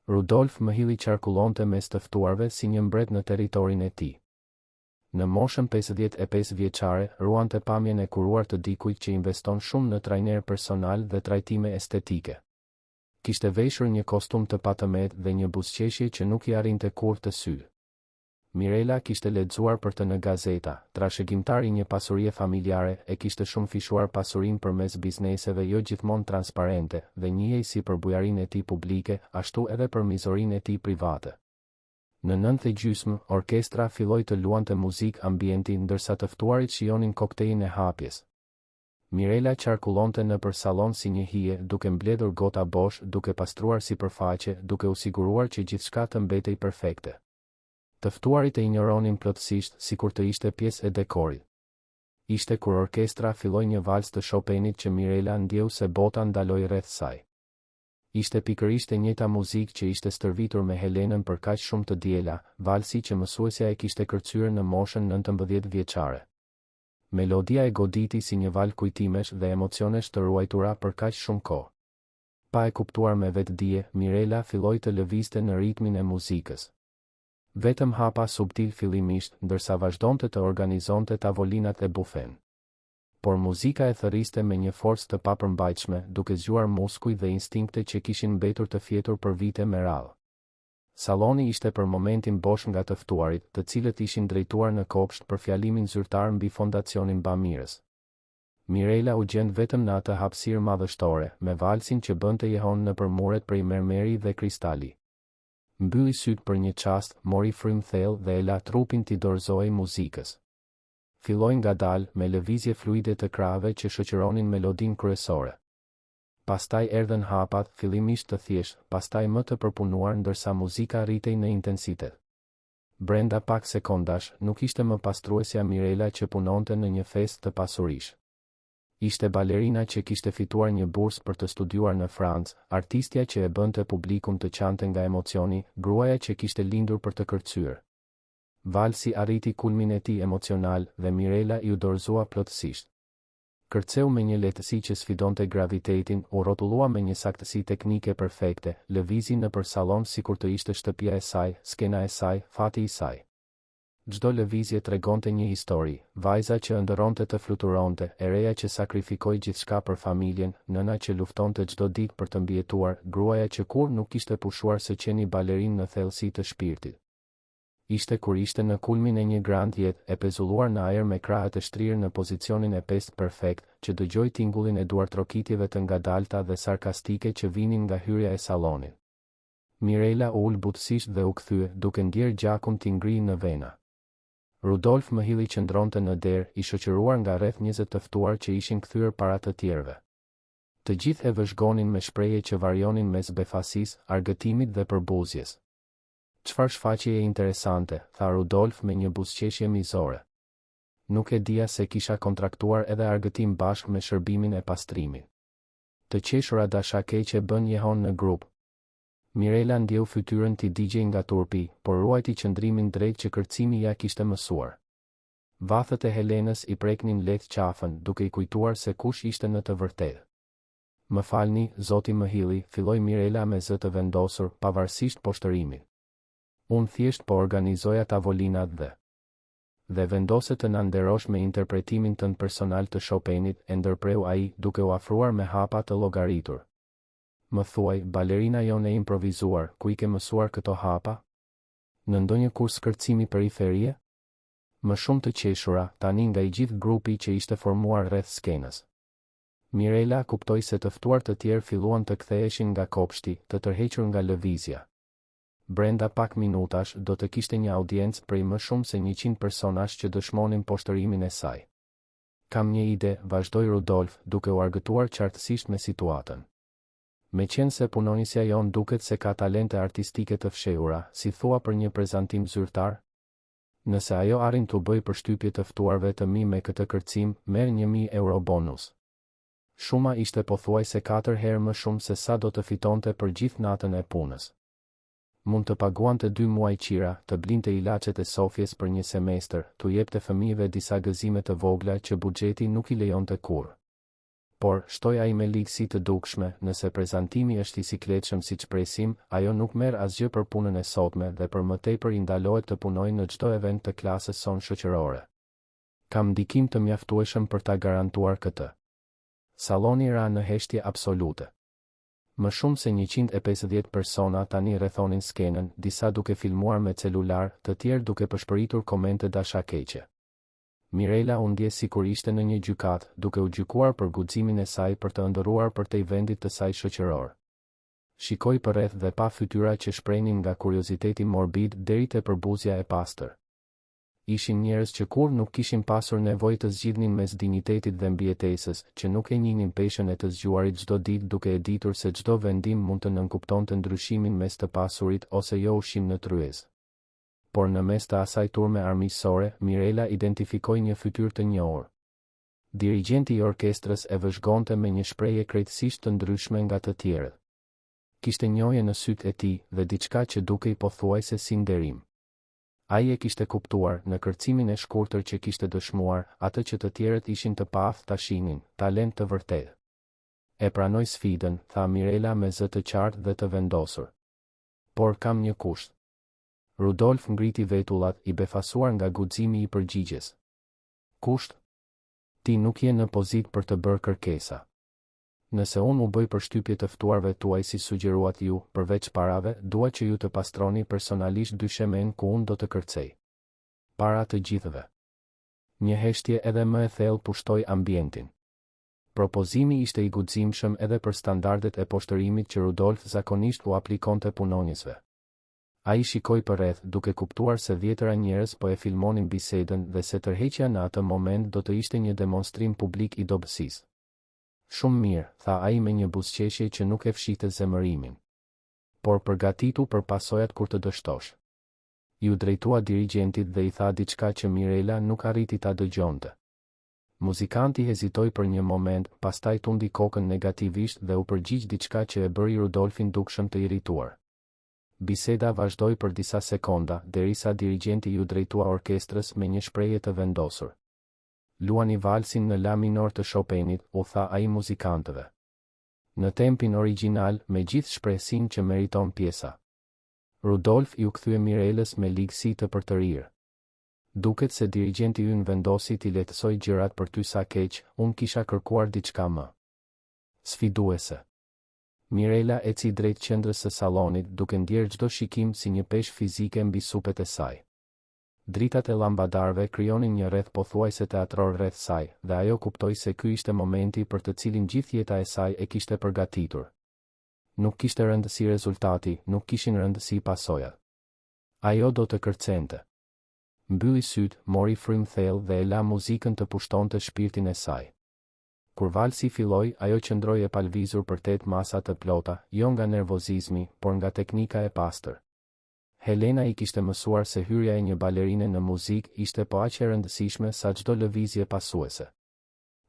Rudolf Mihili qarkullonte mes të ftuarve si një mbret në territorin e tij. Në moshën 55 vjeçare, ruante pamjen e kuruar të dikujt që investon shumë në trajner personal dhe trajtime estetike. Kishte veshur një kostum të patëmet dhe një buzëqeshje që nuk i arrinte kurrë të sy. Mirela kishte lexuar për të në gazeta, trashëgimtar i një pasurie familjare, e kishte shumë fishuar pasurinë përmes bizneseve jo gjithmonë transparente, dhe njihej si për bujarinë e tij publike, ashtu edhe për mizorinë e tij private. Në 9:30, orkestra filloi të luante muzikë ambienti ndërsa të ftuarit shijonin koktejlin e hapjes. Mirela qarkullonte nëpër sallon si një hije, duke mbledhur gota bosh, duke pastruar sipërfaqe, duke u siguruar që gjithçka të mbetej perfekte. Të ftuarit e injoronin plotësisht, sikur të ishte pjesë e dekorit. Ishte kur orkestra filloi një vals të Chopinit që Mirela ndjeu se bota ndaloi rreth saj. Ishte pikërisht e njëjta muzikë që ishte stërvitur me Helenën për kaq shumë të diela, valsi që mësuesja e kishte kërcyer në moshën 19 vjeçare. Melodia e goditi si një val kujtimesh dhe emocionesh të ruajtura për kaq shumë kohë. Pa e kuptuar me vetdije, Mirela filloi të lëvizte në ritmin e muzikës. Vetëm hapa subtil fillimisht, ndërsa vazhdonte të organizonte tavolinat e bufen. Por muzika e thërriste me një forcë të papërmbajtshme, duke zgjuar muskuj dhe instinkte që kishin mbetur të fjetur për vite me radhë. Salloni ishte për momentin bosh nga të ftuarit, të cilët ishin drejtuar në kopsht për fjalimin zyrtar mbi fondacionin bamirës. Mirela u gjend vetëm në atë hapësirë madhështore, me valsin që bënte jehon nëpër muret prej mermeri dhe kristali. Mbylli syt për një çast, mori frymë thellë dhe e la trupin t'i dorëzohej muzikës. Filloi ngadalë me lëvizje fluide të krahëve që shoqëronin melodinë kryesore. Pastaj erdhën hapat, fillimisht të thjeshtë, pastaj më të përpunuar ndërsa muzika rritej në intensitet. Brenda pak sekondash, nuk ishte më pastruesja Mirela që punonte në një festë të pasurish. Ishte balerina që kishte fituar një bursë për të studiuar në Francë, artistja që e bënte publikun të qante nga emocioni, gruaja që kishte lindur për të kërcyer. Valsi arriti kulmin e tij emocional dhe Mirela i u dorëzua plotësisht. Kërceu me një lehtësi që sfidonte gravitetin, u rrotullua me një saktësi teknike perfekte, lëvizi nëpër sallon sikur të ishte shtëpia e saj, skena e saj, fati i saj. Çdo lëvizje tregonte një histori, vajza që ëndërronte të fluturonte, ereja që sakrifikoi gjithçka për familjen, nëna që luftonte çdo ditë për të mbijetuar, gruaja që kur nuk kishte pushuar së qeni balerinë në thellësi të shpirtit. Ishte kur ishte në kulmin e një grand jetë, e pezulluar në ajër me krahët e shtrirë në pozicionin e pestë perfekt, që dëgjoi tingullin e duartrokitjeve të ngadalta dhe sarkastike që vinin nga hyrja e sallonit. Mirela u ul butësisht dhe u kthye, duke ndjerë gjakun t'i ngri në vena. Rudolf më hilli qëndronte në derë, i shoqëruar nga rreth 20 të ftuar që ishin kthyer para të tjerëve. Të gjithë e vëzhgonin me shprehje që varionin mes befasisë, argëtimit dhe përbuzjes. Çfarë shfaqje e interesante, tha Rudolf me një buzëqeshje mizore. Nuk e dija se kisha kontraktuar edhe argëtim bashkë me shërbimin e pastrimit. Të qeshura dashakeqe bën jehon në grup. Mirela ndjeu fytyrën t'i digjej nga turpi, por ruajti qëndrimin drejt që kërcimi ja kishte mësuar. Vathët e Helenës i preknin lehtë qafën, duke i kujtuar se kush ishte në të vërtetë. Më falni, zoti më hilli, filloi Mirela me zë të vendosur, pavarësisht poshtërimit. Unë thjesht po organizoja tavolinat dhe vendose të na nderosh me interpretimin tënd personal të Chopinit, e ndërpreu ai, duke u afruar me hapa të llogaritur. Më thuaj, balerina jone e improvizuar, ku i ke mësuar këto hapa? Në ndonjë kurs kërcimi periferie? Më shumë të qeshura, tani nga i gjithë grupi që ishte formuar rreth skenës. Mirela kuptoi se të ftuar të tjerë filluan të ktheheshin nga kopshti, të tërhequr nga lëvizja. Brenda pak minutash do të kishte një audiencë prej më shumë se 100 personash që dëshmonin poshtërimin e saj. Kam një ide, vazhdoi Rudolf, duke u argëtuar qartësisht me situatën. Meqense punonisja jon duket se ka talente artistike të fshehura, si thua për një prezantim zyrtar? Nëse ajo arrin t'u bëj përshtypje të ftuarve të mi me këtë kërcim, merr 1000 euro bonus. Shuma ishte pothuajse 4 herë më shumë se sa do të fitonte për gjithë natën e punës. Mund të paguante 2 muaj qira, të blinte ilaçet e Sofjes për një semestër, t'u jepte fëmijëve disa gëzime të vogla që buxheti nuk i lejonte kurrë. Por, shtoi ai me ligësi të dukshme, nëse prezantimi është i sikletshëm siç presim, ajo nuk merr asgjë për punën e sotme dhe për më tepër i ndalohet të punojë në çdo event të klasës son shoqërore. Kam ndikim të mjaftueshëm për ta garantuar këtë. Salloni ra në heshtje absolute. Më shumë se 150 persona tani rrethonin skenën, disa duke filmuar me celular, të tjerë duke përshpëritur komente dashakeqe. Mirela u ndje sikur ishte në një gjykatë, duke u gjykuar për guximin e saj për të ëndërruar përtej vendit të saj shoqëror. Shikoi përreth dhe pa fytyra që shprenin nga kurioziteti morbid deri te përbuzja e pastër. Ishin njerëz që kur nuk kishin pasur nevojë të zgjidhnin mes dinjitetit dhe mbijetesës, që nuk e njihnin peshën e të zgjuarit çdo ditë duke e ditur se çdo vendim mund të nënkuptonte ndryshimin mes të pasurit ose jo ushqim në tryezë. Por në mes të asaj turme armiqësore, Mirela identifikoi një fytyrë të njohur. Dirigjenti i orkestrës e vëzhgonte me një shprehje krejtësisht të ndryshme nga të tjerët. Kishte njohje në sytë e tij dhe diçka që dukej pothuajse si nderim. Ai e kishte kuptuar në kërcimin e shkurtër që kishte dëshmuar, atë që të tjerët ishin të paaftë ta shihnin, talent të vërtetë. E pranoj sfidën, tha Mirela me zë të qartë dhe të vendosur. Por kam një kusht. Rudolf ngriti vetullat, i befasuar nga guximi i përgjigjes. Kusht? Ti nuk je në pozitë për të bërë kërkesa. Nëse unë u bëj përshtypje të ftuarve tuaj si sugjeruat ju, përveç parave, dua që ju të pastroni personalisht dyshemen ku unë do të kërcej. Para të gjithëve. Një heshtje edhe më e thellë pushtoi ambientin. Propozimi ishte i guximshëm edhe për standardet e poshtërimit që Rudolf zakonisht u aplikonte punonjësve. Ai shikoi përreth duke kuptuar se dhjetëra njerëz po e filmonin bisedën dhe se tërheqja në atë moment do të ishte një demonstrim publik i dobësisë. Shumë mirë, tha ai me një buzëqeshje që nuk e fshihte zemërimin. Por përgatitu për pasojat kur të dështosh. Ju drejtua dirigentit dhe i tha diçka që Mirela nuk arriti ta dëgjonte. Muzikanti hezitoi për një moment, pastaj tundi kokën negativisht dhe u përgjigj diçka që e bëri Rudolfin dukshëm të irrituar. Biseda vazhdoi për disa sekonda, derisa dirigenti ju drejtua orkestrës me një shprehje të vendosur. Luani valsin në la minor të Chopinit, u tha ai muzikantëve. Në tempin origjinal, me gjithë shprehësinë që meriton pjesa. Rudolf ju kthye Mirelës me ligësi të përtërirë. Duket se dirigenti ynë vendosi t'i lehtësoj gjërat për ty sa keq, unë kisha kërkuar diçka më sfiduese. Mirela eci drejt qendrës së sallonit duke ndjerë çdo shikim si një peshë fizike mbi supet e saj. Dritat e lambadarëve krijonin një rreth pothuajse teatror rreth saj, dhe ajo kuptoi se ky ishte momenti për të cilin gjithë jeta e saj e kishte përgatitur. Nuk kishte rëndësi rezultati, nuk kishin rëndësi pasojat. Ajo do të kërcente. Mbylli syt, mori frym thellë dhe e la muzikën të pushtonte shpirtin e saj. Kur valsi filloi, ajo qëndroi e palvizur për 8 masa të plota, jo nga nervozizmi, por nga teknika e pastër. Helena i kishte mësuar se hyrja e një balerine në muzikë ishte po aq e rëndësishme sa çdo lëvizje pasuese.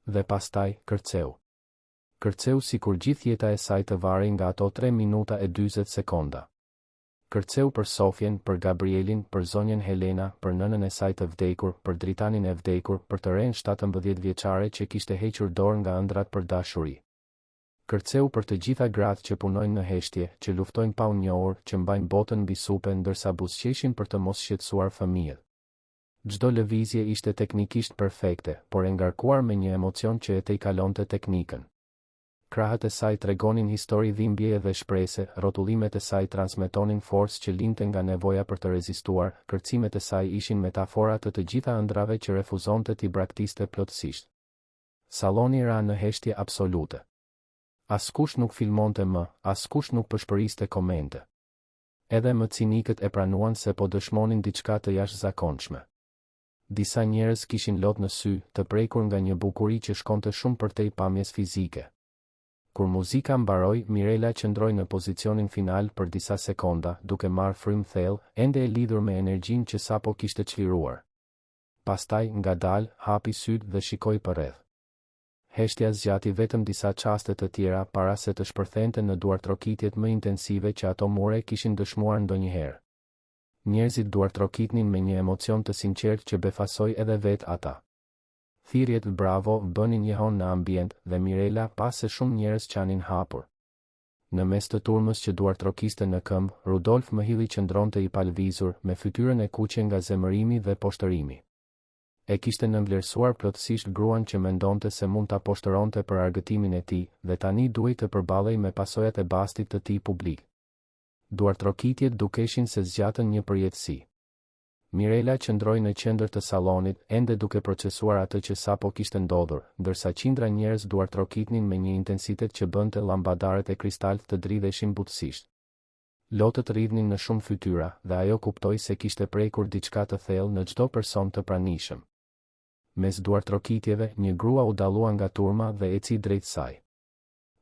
Dhe pastaj, kërceu. Kërceu sikur gjithë jeta e saj të varej nga ato 3 minuta e 40 sekonda. Kërceu për Sofjen, për Gabrielin, për zonjën Helena, për nënën e saj të vdekur, për dritanin e vdekur, për të ren 17 vjeçare që kishte hequr dorë nga ëndrat për dashuri. Kërceu për të gjitha gratë që punojnë në heshtje, që luftojnë pa u njohur, që mbajnë botën mbi supe ndërsa buzëqeshin për të mos shqetësuar fëmijët. Çdo lëvizje ishte teknikisht perfekte, por e ngarkuar me një emocion që e tejkalonte teknikën. Krahët e saj tregonin histori dhimbjeje dhe shprese, rrotullimet e saj transmetonin forcë që linte nga nevoja për të rezistuar, kërcimet e saj ishin metafora të gjitha ëndrave që refuzonte t'i braktiste plotësisht. Salloni ra në heshtje absolute. Askush nuk filmonte më, askush nuk përshpëriste komente. Edhe më cinikët e pranuan se po dëshmonin diçka të jashtëzakonshme. Disa njerëz kishin lot në sy, të prekur nga një bukuri që shkonte shumë përtej pamjes fizike. Kur muzika mbaroi, Mirela qëndroi në pozicionin final për disa sekonda, duke marrë frym thellë, ende e lidhur me energjinë që sapo kishte çliruar. Pastaj, ngadalë, hapi syt dhe shikoi përreth. Heshtja zgjati vetëm disa çaste të tjera para se të shpërthente në duartrokitjet më intensive që ato mure kishin dëshmuar ndonjëherë. Njerëzit duartrokitnin me një emocion të sinqert që befasoi edhe vetë ata. Thirrjet bravo bënin jehon në ambient dhe Mirela pas se shumë njerëz qanin hapur. Në mes të turmës që duartrokiste në këmbë, Rudolf më hylli qëndronte i palvizur, me fytyrën e kuqe nga zemërimi dhe poshtërimi. E kishte nënvlerësuar plotësisht gruan që mendonte se mund ta poshtëronte për argëtimin e tij, dhe tani duhej të përballej me pasojat e bastit të tij publik. Duartrokitjet dukeshin se zgjatën një përjetësi. Mirela qëndroi në qendër të sallonit, ende duke procesuar atë që sapo kishte ndodhur, ndërsa qindra njerëz duartrokitnin me një intensitet që bënte llambadaret e kristalt të dridheshin butësisht. Lotët rridhnin në shumë fytyra, dhe ajo kuptoi se kishte prekur diçka të thellë në çdo person të pranishëm. Mes duartrokitjeve, një grua u dallua nga turma dhe eci drejt saj.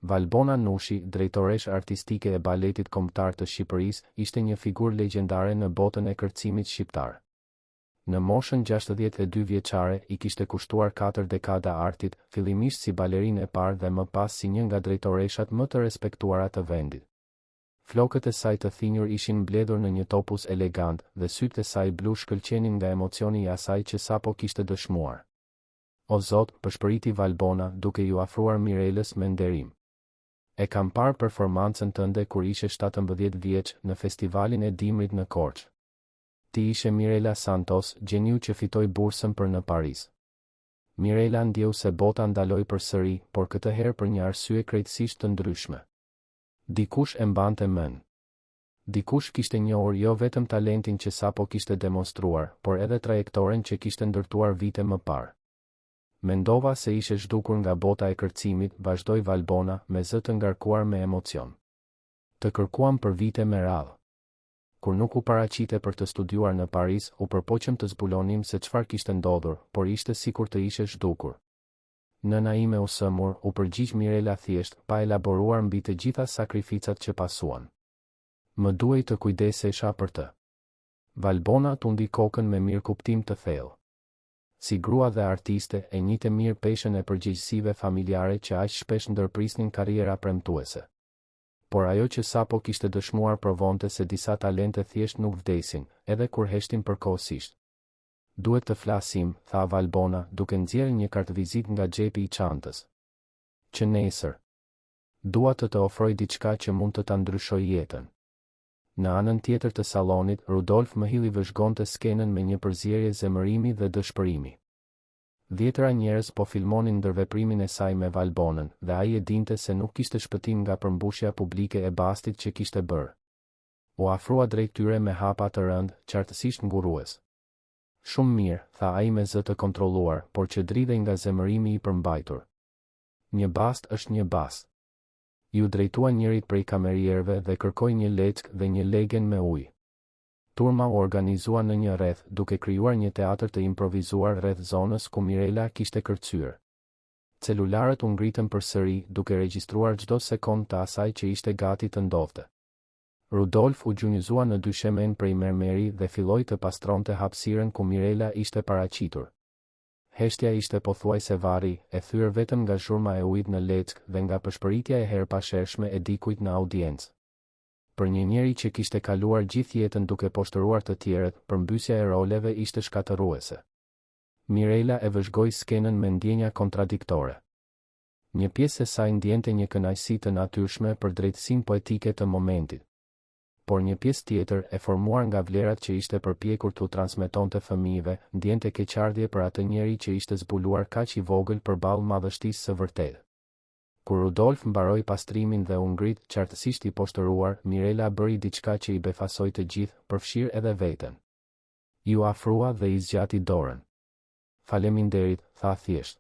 Valbona Nushi, drejtoresh artistike e baletit kombëtar të Shqipërisë, ishte një figurë legjendare në botën e kërcimit shqiptar. Në moshën 62 vjeçare, i kishte kushtuar 4 dekada artit, fillimisht si balerinë e parë dhe më pas si një nga drejtoreshat më të respektuara të vendit. Flokët e saj të thinjur ishin mbledhur në një topuz elegant, dhe sytë e saj blu shkëlqenin nga emocioni i asaj që sapo kishte dëshmuar. O Zot, përshpëriti Valbona, duke ju afruar Mirelës me nderim. E kam parë performancën tënde kur ishe 17 vjeç në festivalin e dimrit në Korçë. Ti ishe Mirela Santos, gjeniu që fitoi bursën për në Paris. Mirela ndjeu se bota ndaloi përsëri, por këtë herë për një arsye krejtësisht të ndryshme. Dikush e mbante mend. Dikush kishte njohur jo vetëm talentin që sapo kishte demonstruar, por edhe trajektoren që kishte ndërtuar vite më parë. Mendova se ishe zhdukur nga bota e kërcimit, vazhdoi Valbona, me zë të ngarkuar me emocion. Të kërkuam për vite me radhë. Kur nuk u paraqite për të studiuar në Paris, u përpoqëm të zbulonim se çfarë kishte ndodhur, por ishte sikur të ishe zhdukur. Nëna ime u sëmur, u përgjigj Mirela thjesht, pa elaboruar mbi të gjitha sakrificat që pasuan. Më duhej të kujdesesha për të. Valbona tundi kokën me mirë kuptim të thellë. Si grua dhe artiste, e njihte mirë peshën e përgjegjësive familjare që aq shpesh ndërprisnin karriera premtuese. Por ajo që sapo kishte dëshmuar provonte se disa talente thjesht nuk vdesin, edhe kur heshtin përkohësisht. Duhet të flasim, tha Valbona, duke nxjerrë një kartë vizit nga xhepi i çantës. Që nesër. Dua të ofroj diçka që mund të ta ndryshojë jetën. Në anën tjetër të sallonit, Rudolf më hilli vëzhgonte skenën me një përzierje zemërimi dhe dëshpërimi. Dhjetëra njerëz po filmonin ndërveprimin e saj me Valbonën, dhe ai e dinte se nuk kishte shpëtim nga përmbushja publike e bastit që kishte bërë. U afrua drejt tyre me hapa të rëndë, qartësisht ngurues. Shumë mirë, tha ai me zë të kontrolluar, por që dridhej nga zemërimi i përmbajtur. Një bast është një bast. Ju drejtua njërit prej kamerierëve dhe kërkoi një leckë dhe një legen me ujë. Turma u organizua në një rreth, duke krijuar një teatër të improvizuar rreth zonës ku Mirela kishte kërcyer. Celularët u ngritën përsëri, duke regjistruar çdo sekond të asaj që ishte gati të ndodhte. Rudolf u gjunjëzua në dyshemen prej mermeri dhe filloi të pastronte hapësirën ku Mirela ishte paraqitur. Heshtja ishte pothuajse varri, e thyer vetëm nga zhurma e ujit në leckë dhe nga pëshpëritja e herpashershme e dikujt në audiencë. Për një njeri që kishte kaluar gjithë jetën duke poshtëruar të tjerët, përmbysja e roleve ishte shkatërruese. Mirela e vëzhgoi skenën me ndjenja kontradiktore. Një pjesë e saj ndjente një kënaqësi të natyrshme për drejtësinë poetike të momentit. Por një pjesë tjetër, e formuar nga vlerat që ishte përpjekur t'u transmetonte fëmijëve, ndjente keqardhje për atë njeri që ishte zbuluar kaq i vogël përballë madhështisë së vërtetë. Kur Rudolf mbaroi pastrimin dhe u ngrit, qartësisht i poshtëruar, Mirela bëri diçka që i befasoi të gjithë, përfshirë edhe veten. Ju afrua dhe i zgjati dorën. Faleminderit, tha thjesht.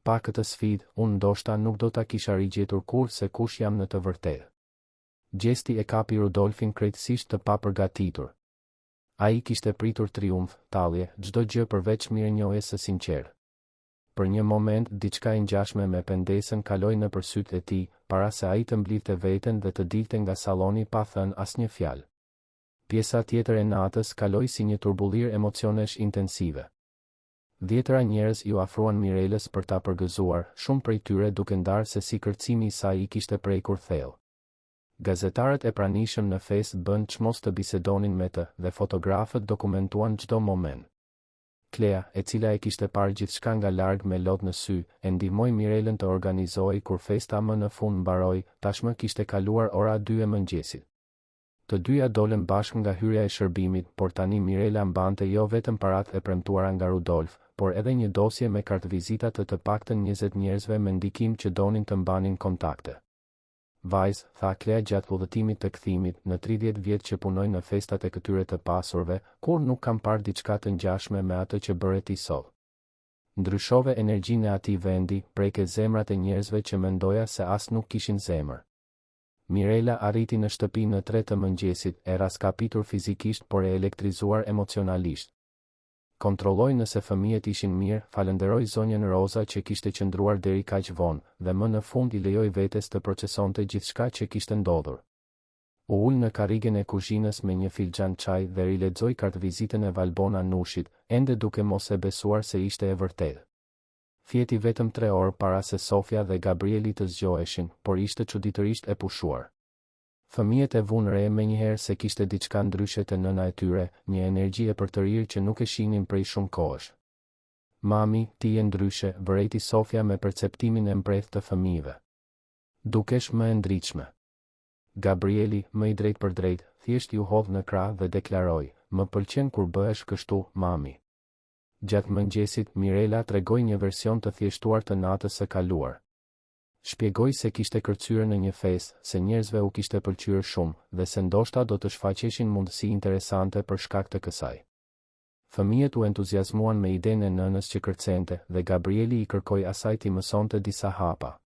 Pa këtë sfidë, unë ndoshta nuk do ta kisha rigjetur kurrë se kush jam në të vërtetë. Gjesti e kapi Rudolfin krejtësisht të papërgatitur. Ai kishte pritur triumf, tallje, çdo gjë përveç mirënjohjes së sinqertë. Për një moment, diçka e ngjashme me pendesën kaloi nëpër sytë e tij, para se ai të mblidhte veten dhe të dilte nga salloni pa thënë asnjë fjalë. Pjesa tjetër e natës kaloi si një turbullir emocionesh intensive. Dhjetëra njerëz ju afruan Mirelës për ta përgëzuar, shumë prej tyre duke ndarë se si kërcimi i saj i kishte prekur thellë. Gazetarët e pranishëm në festë bën çmos të bisedonin me të dhe fotografët dokumentuan çdo moment. Klea, e cila e kishte parë gjithçka nga larg me lot në sy, e ndihmoi Mirelën të organizohej kur festa më në fund mbaroi, tashmë kishte kaluar ora 2 e mëngjesit. Të dyja dolën bashkë nga hyrja e shërbimit, por tani Mirela mbante jo vetëm paratë e premtuara nga Rudolf, por edhe një dosje me kartë vizita të paktën 20 njerëzve me ndikim që donin të mbanin kontakte. Vajz, tha Klea gjatë udhëtimit të kthimit, në 30 vjet që punoj në festat e këtyre të pasurve, kur nuk kam parë diçka të ngjashme me atë që bëre ti sot. Ndryshove energjinë e atij vendi, preke zemrat e njerëzve që mendoja se as nuk kishin zemër. Mirela arriti në shtëpi në 3 të mëngjesit, e raskapitur fizikisht por e elektrizuar emocionalisht. Kontrolloi nëse fëmijët ishin mirë, falenderoi zonjën Roza që kishte qëndruar deri kaq vonë, dhe më në fund i lejoi vetes të procesonte gjithçka që kishte ndodhur. U ul në karrigen e kuzhinës me një filxhan çaj dhe rilexoi kartvizitën e Valbona Nushit, ende duke mos e besuar se ishte e vërtetë. Fjeti vetëm 3 orë para se Sofia dhe Gabrieli të zgjoheshin, por ishte çuditërisht e pushuar. Fëmijët e vunë re menjëherë se kishte diçka ndryshe te nëna e tyre, një energji e përtërir që nuk e shihnin prej shumë kohësh. Mami, ti je ndryshe, vërejti Sofia me perceptimin e mprehtë të fëmijëve. Dukesh më e ndritshme. Gabrieli, më i drejt për drejt, thjesht ju hodh në krah dhe deklaroi, më pëlqen kur bëhesh kështu, mami. Gjatë mëngjesit, Mirela tregoi një version të thjeshtuar të natës së kaluar. Shpjegoi se kishte kërcyer në një festë, se njerëzve u kishte pëlqyer shumë, dhe se ndoshta do të shfaqeshin mundësi interesante për shkak të kësaj. Fëmijët u entuziazmuan me idenë e nënës që kërcente, dhe Gabrieli i kërkoi asaj t'i mësonte disa hapa.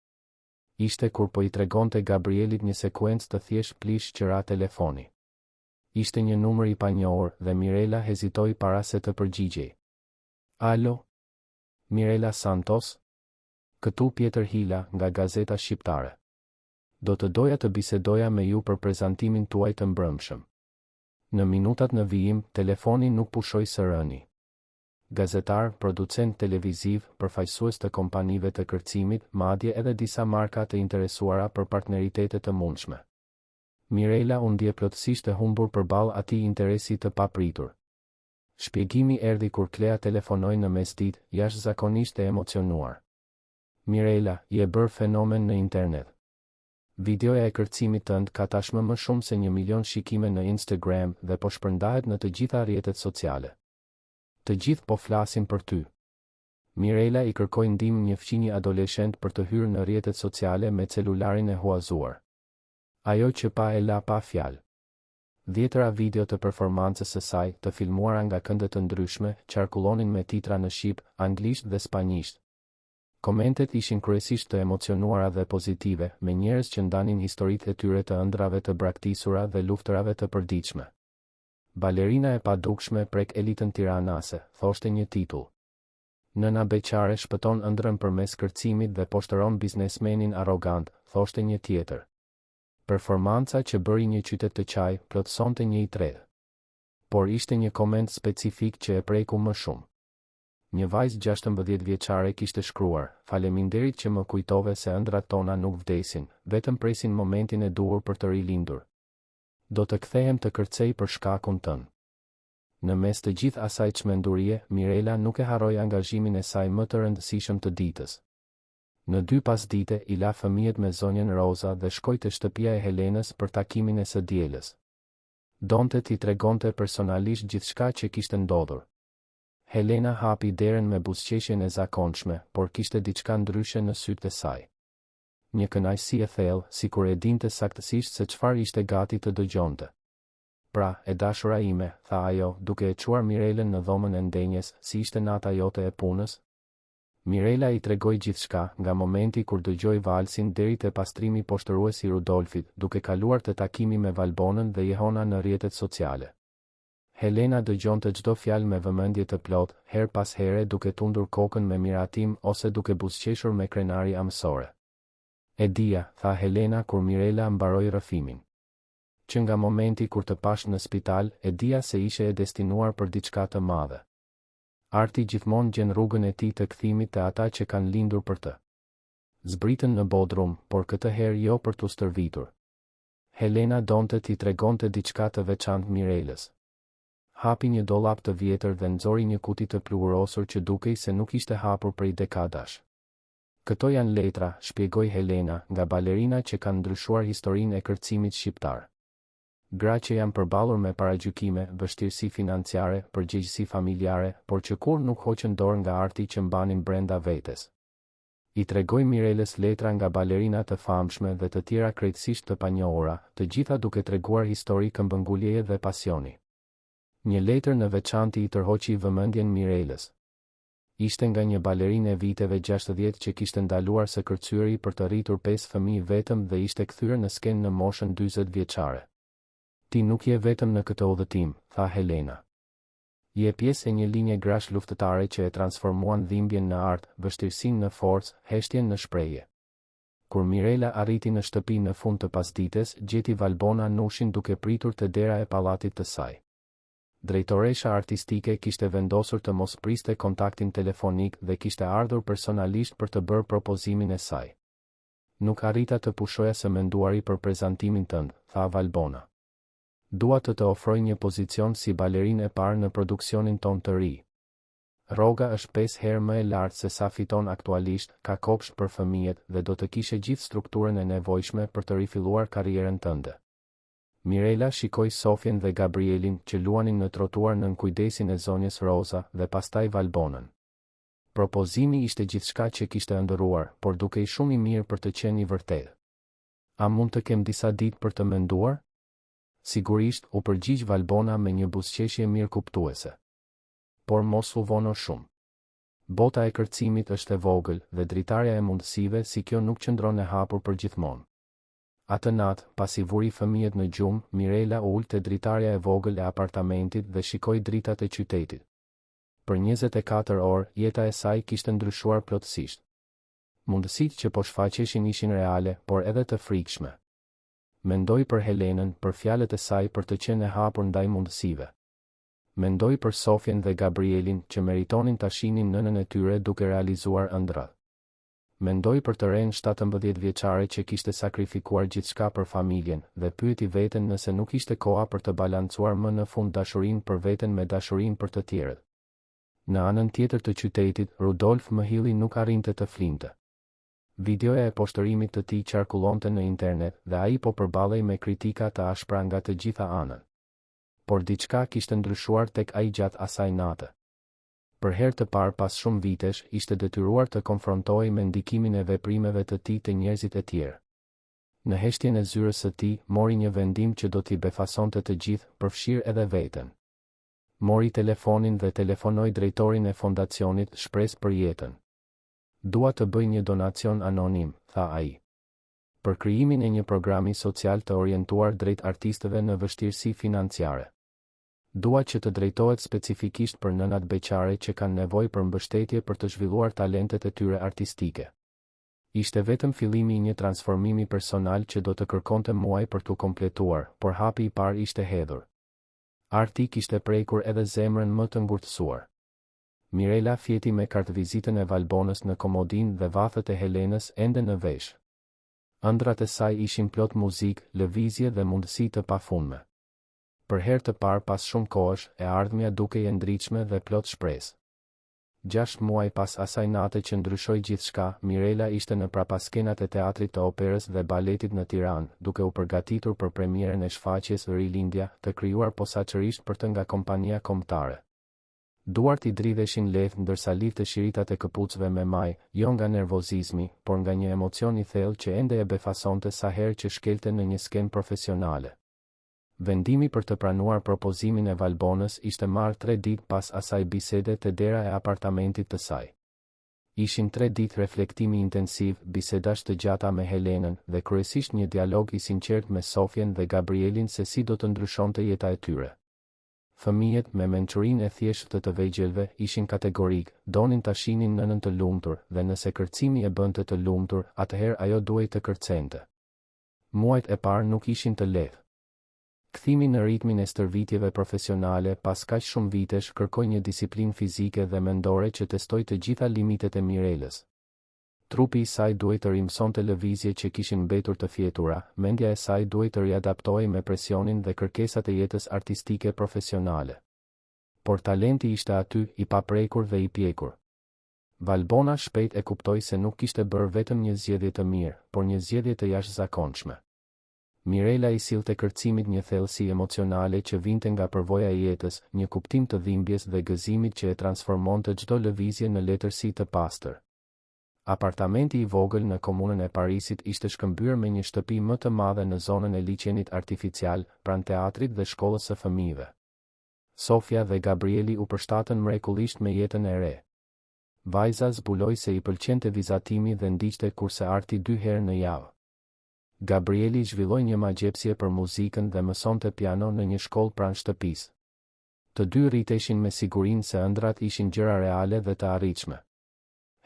Ishte kur po i tregonte Gabrielit një sekuencë të thjesht plish që ra telefoni. Ishte një numër i panjohur dhe Mirela hezitoi para se të përgjigjej. Alo? Mirela Santos? Këtu Pjetër Hila nga Gazeta Shqiptare. Do të doja të bisedoja me ju për prezantimin tuaj të mbrëmshëm. Në minutat në vijim, telefoni nuk pushoi së rëni. Gazetar, producent televiziv, përfaqësues të kompanive të kërcimit, madje edhe disa marka të interesuara për partneritete të mundshme. Mirela u ndje plotësisht e humbur përballë atij interesi të papritur. Shpjegimi erdhi kur Klea telefonoi në mesditë, jashtëzakonisht e emocionuar. Mirela, je bërë fenomen në internet. Videoja e kërcimit tënd ka tashmë më shumë se 1 milion shikime në Instagram dhe po shpërndahet në të gjitha rrjetet sociale. Të gjithë po flasin për ty. Mirela i kërkoi ndihmë një fëmijë adoleshent për të hyrë në rrjetet sociale me celularin e huazuar. Ajo që pa e la pa fjalë. Dhjetëra video të performancës së saj, të filmuara nga kënde të ndryshme, qarkullonin me titra në shqip, anglisht dhe spanjisht. Komentet ishin kryesisht të emocionuara dhe pozitive, me njerëz që ndanin historitë e tyre të ëndrave të braktisura dhe luftërave të përditshme. Balerina e padukshme prek elitën tiranase, thoshte një titull. Nëna beqare shpëton ëndrën përmes kërcimit dhe poshtëron biznesmenin arrogant, thoshte një tjetër. Performanca që bëri një qytet të qaj, plotësonte një i tredh. Por ishte një koment specifik që e preku më shumë. Një vajzë 16 vjeçare kishte shkruar, faleminderit që më kujtove se ëndrat tona nuk vdesin, vetëm presin momentin e duhur për të rilindur. Do të kthehem të kërcej për shkakun tënd. Në mes të gjithë asaj çmendurie, Mirela nuk e harroi angazhimin e saj më të rëndësishëm të ditës. Në 2 pasdite i la fëmijët me zonjën Roza dhe shkoi te shtëpia e Helenës për takimin e së dielës. Donte t'i tregonte personalisht gjithçka që kishte ndodhur. Helena hapi derën me buzëqeshjen e zakonshme, por kishte diçka ndryshe në sytë e saj. Një kënaqësi e thellë, sikur e dinte saktësisht se çfarë ishte gati të dëgjonte. Pra, e dashura ime, tha ajo, duke e çuar Mirelën në dhomën e ndenjes, si ishte nata jote e punës. Mirela i tregoi gjithçka, nga momenti kur dëgjoi valsin deri te pastrimi poshtërues i Rudolfit, duke kaluar te takimi me Valbonën dhe Jehona në rrjetet sociale. Helena dëgjonte çdo fjalë me vëmendje të plot, her pas here duke tundur kokën me miratim ose duke buzëqeshur me krenari amësore. E dija, tha Helena kur Mirela mbaroi rrëfimin. Që nga momenti kur të pash në spital, e dija se ishe e destinuar për diçka të madhe. Arti gjithmonë gjen rrugën e tij të kthimit të ata që kanë lindur për të. Zbritën në Bodrum, por këtë herë jo për t'u stërvitur. Helena donte t'i tregonte diçka të veçantë Mirelës. Hapi një dollap të vjetër dhe nxori një kuti të pluhurosur që dukej se nuk ishte hapur prej dekadash. Këto janë letra, shpjegoi Helena, nga balerina që kanë ndryshuar historinë e kërcimit shqiptar. Gra që janë përballur me paragjykime, vështirësi financiare, përgjegjësi familjare, por që kur nuk hoqën dorë nga arti që mbanin brenda vetes. I tregoi Mirelës letra nga balerina të famshme dhe të tjera krejtësisht të panjohura, të gjitha duke treguar histori këmbënguljeje dhe pasioni. Një letër në veçantë i tërhoqi vëmendjen Mirelës. Ishte nga një balerinë e viteve 60 që kishte ndaluar së kërcyeri për të rritur 5 fëmijë vetëm dhe ishte kthyer në skenë në moshën 40 vjeçare. Ti nuk je vetëm në këtë udhëtim, tha Helena. Je pjesë e një linje grash luftëtare që e transformuan dhimbjen në art, vështirësinë në forcë, heshtjen në shprehje. Kur Mirela arriti në shtëpi në fund të pasdites, gjeti Valbona Nushin duke pritur te dera e pallatit të saj. Drejtoresha artistike kishte vendosur të mos priste kontaktin telefonik dhe kishte ardhur personalisht për të bërë propozimin e saj. Nuk arrita të pushoja së menduari për prezantimin tënd, tha Valbona. Dua të ofroj një pozicion si balerinë e parë në produksionin ton të ri. Rroga është 5 herë më e lartë se sa fiton aktualisht, ka kopsht për fëmijët dhe do të kishe gjithë strukturën e nevojshme për të rifilluar karrierën tënde. Mirela shikoi Sofjen dhe Gabrielin që luanin në trotuar nën kujdesin e zonjës Roza dhe pastaj Valbonën. Propozimi ishte gjithçka që kishte ëndërruar, por dukej shumë i mirë për të qenë i vërtetë. A mund të kem disa ditë për të menduar? Sigurisht, u përgjigj Valbona me një buzëqeshje mirëkuptuese. Por mos u vono shumë. Bota e kërcimit është e vogël dhe dritarja e mundësive si kjo nuk qëndron e hapur për gjithmonë. Atë natë, pasi vuri fëmijët në gjumë, Mirela u ul te dritarja e vogël e apartamentit dhe shikoi dritat e qytetit. Për 24 orë, jeta e saj kishte ndryshuar plotësisht. Mundësitë që po shfaqeshin ishin reale, por edhe të frikshme. Mendoi për Helenën, për fjalët e saj për të qenë e hapur ndaj mundësive. Mendoi për Sofjen dhe Gabrielin që meritonin ta shihnin nënën e tyre duke realizuar ëndrat. Mendoi për të renë 17 vjeçare që kishte sakrifikuar gjithçka për familjen dhe pyeti veten nëse nuk ishte koha për të balancuar më në fund dashurinë për veten me dashurinë për të tjerët. Në anën tjetër të qytetit, Rudolf Mihili nuk arrinte të flinte. Videoja e poshtërimit të tij qarkullonte në internet dhe ai po përballej me kritika të ashpra nga të gjitha anët. Por diçka kishte ndryshuar tek ai gjatë asaj nate. Për herë të parë pas shumë vitesh, ishte detyruar të konfrontohej me ndikimin e veprimeve të tij te njerëzit e tjerë. Në heshtjen e zyrës së tij, mori një vendim që do t'i befasonte të gjithë, përfshirë edhe veten. Mori telefonin dhe telefonoi drejtorin e fondacionit Shpresë për Jetën. Dua të bëj një donacion anonim, tha ai. Për krijimin e një programi social të orientuar drejt artistëve në vështirësi financiare. Dua që të drejtohet specifikisht për nënat beqare që kanë nevojë për mbështetje për të zhvilluar talentet e tyre artistike. Ishte vetëm fillimi i një transformimi personal që do të kërkonte muaj për t'u kompletuar, por hapi i parë ishte hedhur. Arti kishte prekur edhe zemrën më të ngurtësuar. Mirela fjeti me kartvizitën e Valbonës në komodinë dhe vathët e Helenës ende në vesh. Ëndrat e saj ishin plot muzikë, lëvizje dhe mundësi të pafundme. Për herë të parë pas shumë kohësh, e ardhmja dukej e ndritshme dhe plot shpresë. 6 muaj pas asaj nate që ndryshoi gjithçka, Mirela ishte në prapaskenat e teatrit të operës dhe baletit në Tiranë, duke u përgatitur për premierën e shfaqjes Rilindja, të krijuar posaçërisht për të nga kompania kombëtare. Duart i dridheshin lehtë ndërsa lifte shiritat e këpucëve me maj, jo nga nervozizmi, por nga një emocion i thellë që ende e befasonte sa herë që shkelte në një skenë profesionale. Vendimi për të pranuar propozimin e Valbonës ishte marrë 3 ditë pas asaj bisede te dera e apartamentit të saj. Ishin 3 ditë reflektimi intensiv, bisedash të gjata me Helenën dhe kryesisht një dialog i sinqert me Sofjen dhe Gabrielin se si do të ndryshonte jeta e tyre. Fëmijët, me mençurinë e thjeshtë të vegjëlve, ishin kategorik, donin ta shihnin nënën të lumtur dhe nëse kërcimi e bënte të lumtur, atëherë ajo duhej të kërcente. Muajt e parë nuk ishin të lehtë. Kthimi në ritmin e stërvitjeve profesionale pas kaq shumë vitesh kërkoi një disiplinë fizike dhe mendore që testoi të gjitha limitet e Mirelës. Trupi i saj duhej të rimsonte lëvizje që kishin mbetur të fjetura, mendja e saj duhej të riadaptohej me presionin dhe kërkesat e jetës artistike profesionale. Por talenti ishte aty, i paprekur dhe i pjekur. Valbona shpejt e kuptoi se nuk kishte bërë vetëm një zgjedhje të mirë, por një zgjedhje të jashtëzakonshme. Mirela i sillte kërcimit një thellësi emocionale që vinte nga përvoja e jetës, një kuptim të dhimbjes dhe gëzimit që e transformonte çdo lëvizje në letërsi të pastër. Apartamenti i vogël në komunën e Parisit ishte shkëmbyer me një shtëpi më të madhe në zonën e liçenit artificial, pranë teatrit dhe shkollës së fëmijëve. Sofja dhe Gabrieli u përshtatën mrekullisht me jetën e re. Vajza zbuloi se i pëlqente vizatimi dhe ndiqte kurse arti 2 herë në javë. Gabrieli zhvilloi një magjepsje për muzikën dhe mësonte piano në një shkollë pranë shtëpisë. Të dy rriteshin me sigurinë se ëndrat ishin gjëra reale dhe të arritshme.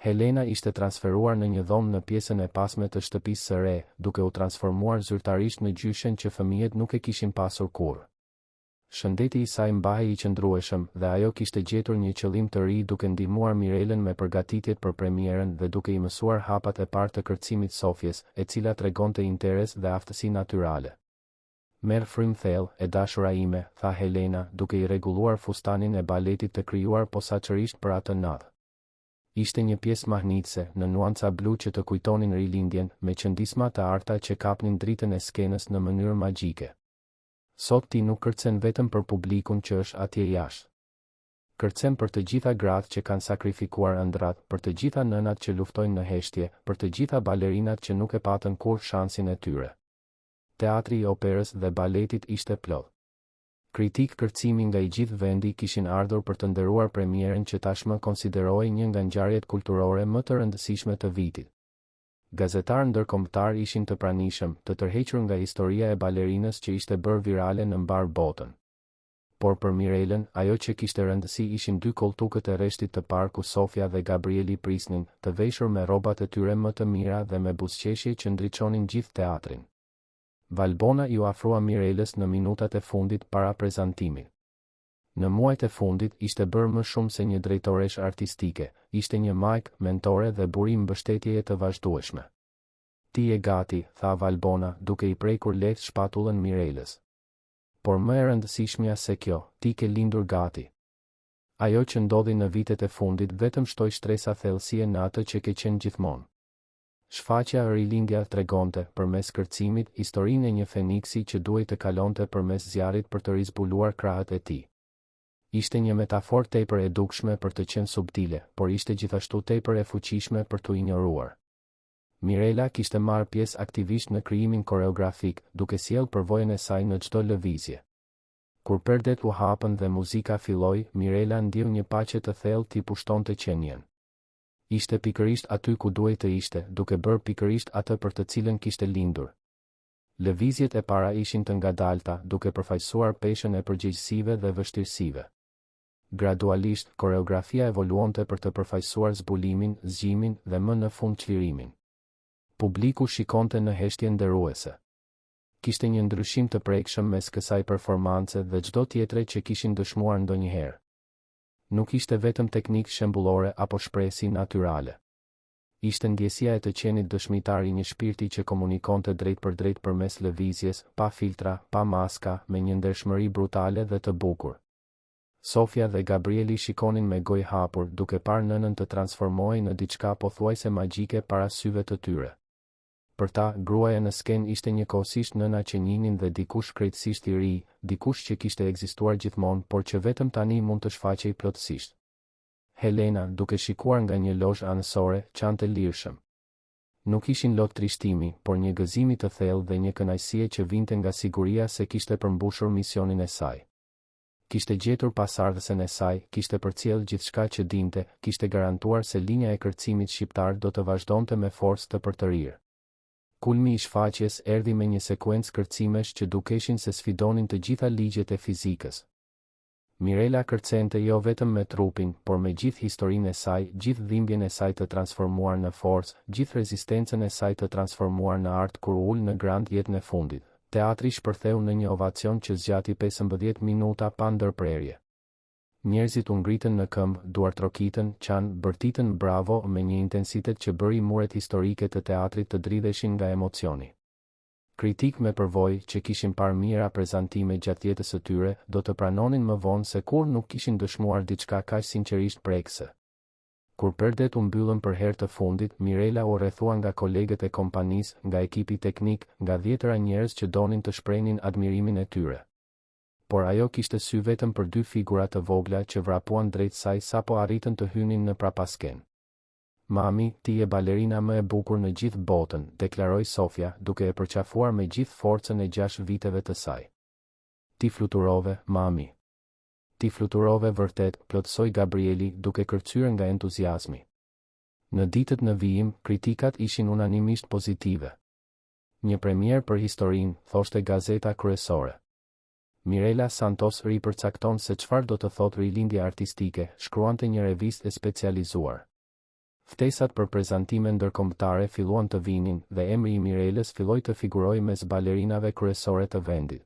Helena ishte transferuar në një dhomë në pjesën e pasme të shtëpisë së re, duke u transformuar zyrtarisht në gjyshen që fëmijët nuk e kishin pasur kurrë. Shëndeti i saj mbahej i qëndrueshëm dhe ajo kishte gjetur një qëllim të ri duke ndihmuar Mirelën me përgatitjet për premierën dhe duke i mësuar hapat e parë të kërcimit Sofjes, e cila tregonte interes dhe aftësi natyrale. Merr frymë thellë, e dashura ime, tha Helena, duke i rregulluar fustanin e baletit të krijuar posaçërisht për atë natë. Ishte një pjesë mahnitse, në nuanca blu që të kujtonin rilindjen, me qëndisma të arta që kapnin dritën e skenës në mënyrë magjike. Sot ti nuk kërcen vetëm për publikun që është atje jashtë. Kërcen për të gjitha gratë që kanë sakrifikuar ëndrat, për të gjitha nënat që luftojnë në heshtje, për të gjitha balerinat që nuk e patën kur shansin e tyre. Teatri i operës dhe baletit ishte plot. Kritik kërcimi nga i gjithë vendi kishin ardhur për të nderuar premierën që tashmë konsiderohej një nga ngjarjet kulturore më të rëndësishme të vitit. gazetarë ndërkombëtar ishin të pranishëm, të tërhequr nga historia e balerinës që ishte bërë virale në mbar botën. Por për Mirelën, ajo që kishte rëndësi ishin dy koltukët e rreshtit të parë ku Sofia dhe Gabrieli prisnin, të veshur me rrobat e tyre më të mira dhe me buzëqeshje që ndriçonin gjithë teatrin. Valbona ju afrua Mirelës në minutat e fundit para prezantimit. Në muajt e fundit ishte bërë më shumë se një drejtoresh artistike, ishte një majk, mentore dhe burim mbështetjeje të vazhdueshme. Ti je gati, tha Valbona, duke i prekur lehtë shpatullën Mirelës. Por më e rëndësishmja se kjo, ti ke lindur gati. Ajo që ndodhi në vitet e fundit vetëm shtoi shtresa thellësie në atë që ke qenë gjithmonë. Shfaqja e rilindja tregonte, përmes kërcimit, historinë e një Feniksi që duhej të kalonte përmes zjarrit për të rizbuluar krahët e tij. Ishte një metaforë tepër e dukshme për të qenë subtile, por ishte gjithashtu tepër e fuqishme për t'u injoruar. Mirela kishte marrë pjesë aktivisht në krijimin koreografik, duke sjellë përvojën e saj në çdo lëvizje. Kur perdet u hapën dhe muzika filloi, Mirela ndjeu një paqe të thellë t'i pushtonte qenien. Ishte pikërisht aty ku duhej të ishte, duke bërë pikërisht atë për të cilën kishte lindur. Lëvizjet e para ishin të ngadalta, duke përfaqësuar peshën e përgjegjësive dhe vështirësive. Gradualisht, koreografia evoluonte për të përfaqësuar zbulimin, zgjimin dhe më në fund çlirimin. Publiku shikonte në heshtje nderuese. Kishte një ndryshim të prekshëm mes kësaj performance dhe çdo tjetre që kishin dëshmuar ndonjëherë. Nuk ishte vetëm teknikë shembullore apo shprehësi natyrale. Ishte ndjesia e të qenit dëshmitar i një shpirti që komunikonte drejt për drejt përmes lëvizjes, pa filtra, pa maska, me një ndershmëri brutale dhe të bukur. Sofia dhe Gabrieli shikonin me gojë hapur, duke parë nënën të transformohej në diçka pothuajse magjike para syve të tyre. Për ta, gruaja në skenë ishte njëkohësisht nëna që njihnin dhe dikush krejtësisht i ri, dikush që kishte ekzistuar gjithmonë, por që vetëm tani mund të shfaqej plotësisht. Helena, duke shikuar nga një lozhë anësore, qante lirshëm. Nuk ishin lot trishtimi, por një gëzimi të thellë dhe një kënaqësie që vinte nga siguria se kishte përmbushur misionin e saj. Kishte gjetur pasardhësen e saj, kishte përcjell gjithçka që dinte, kishte garantuar se linja e kërcimit shqiptar do të vazhdonte me forcë të përtërir. Kulmi i shfaqjes erdhi me një sekuencë kërcimesh që dukeshin se sfidonin të gjitha ligjet e fizikës. Mirela kërcente jo vetëm me trupin, por me gjithë historinë e saj, gjithë dhimbjen e saj të transformuar në forcë, gjithë rezistencën e saj të transformuar në art kur ul në grand jetën e fundit. Teatri shpërtheu në një ovacion që zgjati 15 minuta pa ndërprerje. Njerëzit u ngritën në këmbë, duart trokitën, qanë, bërtitën bravo me një intensitet që bëri muret historike të teatrit të dridheshin nga emocioni. Kritik me përvojë që kishin parë mira prezantime gjatë jetës së tyre, do të pranonin më vonë se kur nuk kishin dëshmuar diçka kaq sinqerisht prekse. Kur perdet u mbyllën për herë të fundit, Mirela u rrethua nga kolegët e kompanisë, nga ekipi teknik, nga dhjetëra njerëz që donin të shprehnin admirimin e tyre. Por ajo kishte sy vetëm për dy figura të vogla që vrapuan drejt saj sapo arritën të hynin në prapasken. Mami, ti je balerina më e bukur në gjithë botën, deklaroi Sofia, duke e përqafuar me gjithë forcën e 6 viteve të saj. Ti fluturove, mami. Ti fluturove vërtet, plotësoi Gabrieli, duke kërcyer nga entuziazmi. Në ditët në vijim, kritikat ishin unanimisht pozitive. Një premier për historinë, thoshte gazeta kryesore. Mirela Santos ripërcakton se çfarë do të thotë rilindja artistike, shkruante një revistë e specializuar. Ftesat për prezantime ndërkombëtare filluan të vinin dhe emri i Mirelës filloi të figurojë mes balerinave kryesore të vendit.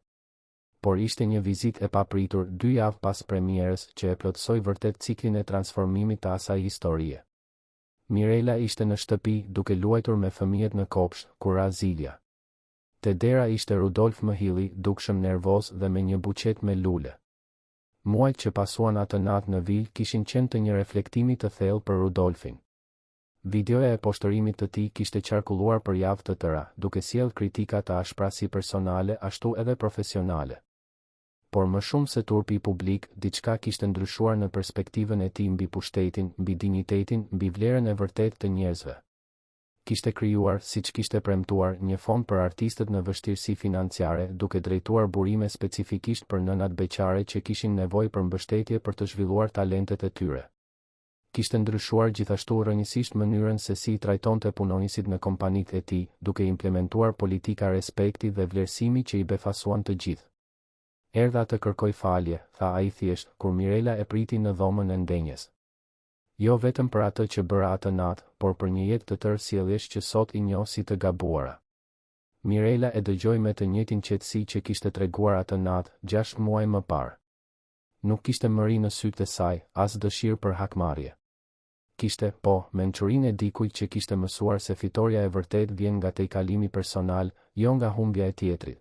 Por ishte një vizitë e papritur 2 javë pas premierës që e plotësoi vërtet ciklin e transformimit të asaj historie. Mirela ishte në shtëpi duke luajtur me fëmijët në kopsh, kur ra zilja. Te dera ishte Rudolf Mihili, dukshëm nervoz dhe me një buqet me lule. Muajt që pasuan atë natë në vil kishin qenë të një reflektimi të thellë për Rudolfin. Videoja e poshtërimit të tij kishte qarkulluar për javë të tëra, duke sjellë kritika të ashpra si personale ashtu edhe profesionale. Por më shumë se turpi publik, diçka kishte ndryshuar në perspektivën e tij mbi pushtetin, mbi dinjitetin, mbi vlerën e vërtetë të njerëzve. Kishte krijuar, siç kishte premtuar, një fond për artistët në vështirësi financiare, duke drejtuar burime specifikisht për nënat beqare që kishin nevojë për mbështetje për të zhvilluar talentet e tyre. Kishte ndryshuar gjithashtu rrënjësisht mënyrën se si i trajtonte punonjësit në kompanitë e tij, duke implementuar politika respekti dhe vlerësimi që i befasuan të gjithë. Erdha të kërkoj falje, tha ai thjesht, kur Mirela e priti në dhomën e ndenjes. Jo vetëm për atë që bëra atë natë, por për një jetë të tërë sjelljesh që sot i njoh si të gabuara. Mirela e dëgjoi me të njëjtin qetësi që kishte treguar atë natë, 6 muaj më parë. Nuk kishte mëri në sytë e saj, as dëshirë për hakmarrje. Kishte, po, mençurinë e dikujt që kishte mësuar se fitoria e vërtet vjen nga tejkalimi personal, jo nga humbja e tjetrit.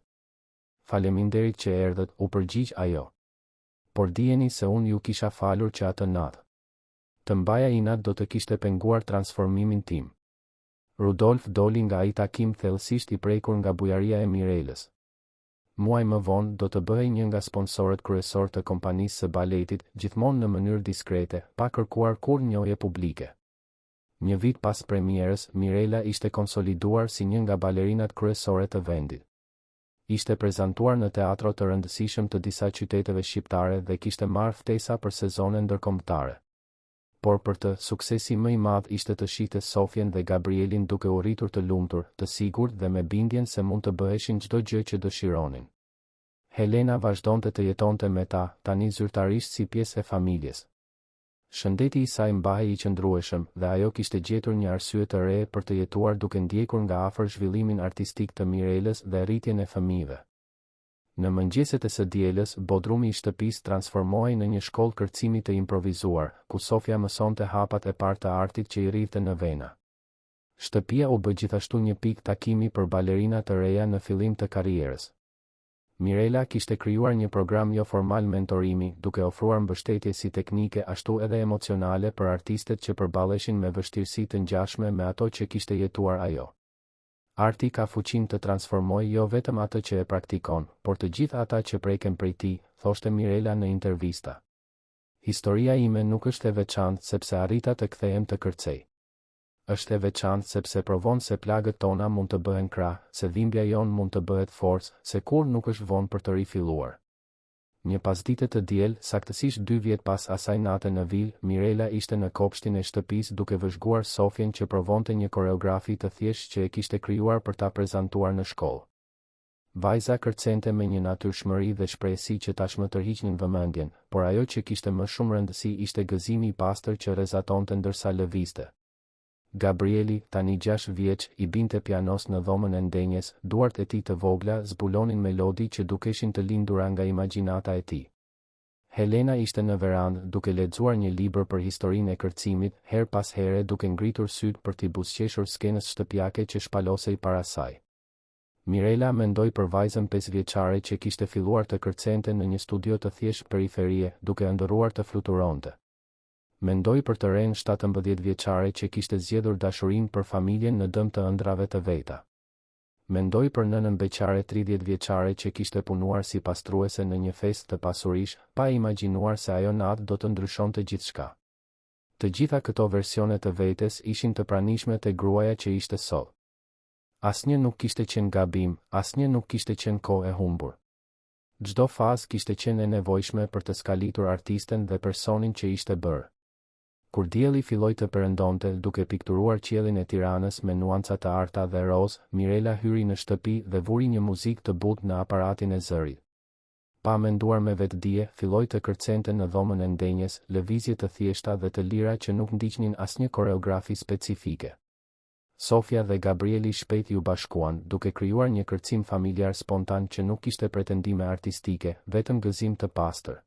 Faleminderit që erdhët, u përgjigj ajo. Por dijeni se unë ju kisha falur që atë natë. Të mbaja inat do të kishte penguar transformimin tim. Rudolf doli nga ai takim thellësisht i prekur nga bujaria e Mirelës. Muaj më vonë do të bëhej një nga sponsorët kryesor të kompanisë së baletit, gjithmonë në mënyrë diskrete, pa kërkuar kur njohje publike. Një vit pas premierës, Mirela ishte konsoliduar si një nga balerinat kryesore të vendit. Ishte prezantuar në teatro të rëndësishëm të disa qyteteve shqiptare dhe kishte marrë ftesa për sezone ndërkombëtare. Por për të, suksesi më i madh ishte të shihte Sofjen dhe Gabrielin duke u rritur të lumtur, të sigurt dhe me bindjen se mund të bëheshin çdo gjë që dëshironin. Helena vazhdonte të jetonte me ta, tani zyrtarisht si pjesë e familjes. Shëndeti i saj mbahej i qëndrueshëm dhe ajo kishte gjetur një arsye të re për të jetuar duke ndjekur nga afër zhvillimin artistik të Mirelës dhe rritjen e fëmijëve. Në mëngjeset e së dielës, bodrumi i shtëpisë transformohej në një shkollë kërcimi të improvizuar, ku Sofja mësonte hapat e parë të artit që i rrifte në vena. Shtëpia u bë gjithashtu një pikë takimi për balerina të reja në fillim të karrierës. Mirela kishte krijuar një program jo formal mentorimi, duke ofruar mbështetje si teknike ashtu edhe emocionale për artistët që përballeshin me vështirësi të ngjashme me ato që kishte jetuar ajo. Arti ka fuqinë të transformojë jo vetëm atë që e praktikon, por të gjithë ata që preken prej tij, thoshte Mirela në intervista. Historia ime nuk është e veçantë sepse arrita të kthehem të kërcej. Është e veçantë sepse provon se plagët tona mund të bëhen krah, se dhimbja jon mund të bëhet forcë, se kur nuk është vonë për të rifilluar. Një pasdite të diel, saktësisht 2 vjet pas asaj nate në Vil, Mirela ishte në kopshtin e shtëpisë duke vëzhguar Sofjen që provonte një koreografi të thjeshtë që e kishte krijuar për ta prezantuar në shkollë. Vajza kërcente me një natyrshmëri dhe shprehësi që tashmë tërhiqnin vëmendjen, por ajo që kishte më shumë rëndësi ishte gëzimi i pastër që rrezatonte ndërsa lëvizte. Gabrieli, tani 6 vjeç, i binte pianos në dhomën e ndenjes, duart e tij të vogla zbulonin melodi që dukeshin të lindura nga imagjinata e tij. Helena ishte në verandë duke lexuar një libër për historinë e kërcimit, her pas here duke ngritur syt për t'i buzëqeshur skenës shtëpiake që shpalosej para saj. Mirela mendoi për vajzën 5 vjeçare që kishte filluar të kërcente në një studio të thjeshtë periferie, duke ëndërruar të fluturonte. Mendoi për të ren 17 vjeçare që kishte zgjedhur dashurinë për familjen në dëm të ëndrave të veta. Mendoi për nënën beqare 30 vjeçare që kishte punuar si pastruese në një festë të pasurish, pa imagjinuar se ajo natë do të ndryshonte gjithçka. Të gjitha këto versione të vetes ishin të pranishme te gruaja që ishte sot. Asnjë nuk kishte qenë gabim, asnjë nuk kishte qenë kohë e humbur. Çdo fazë kishte qenë e nevojshme për të skalitur artisten dhe personin që ishte bërë. Kur dielli filloi të perëndonte duke pikturuar qiellin e Tiranës me nuanca të arta dhe roz, Mirela hyri në shtëpi dhe vuri një muzikë të butë në aparatin e zërit. Pa menduar me vetdije, filloi të kërcente në dhomën e ndenjes, lëvizje të thjeshta dhe të lira që nuk ndiqnin asnjë koreografi specifike. Sofja dhe Gabrieli shpejt u bashkuan, duke krijuar një kërcim familjar spontan që nuk kishte pretendime artistike, vetëm gëzim të pastër.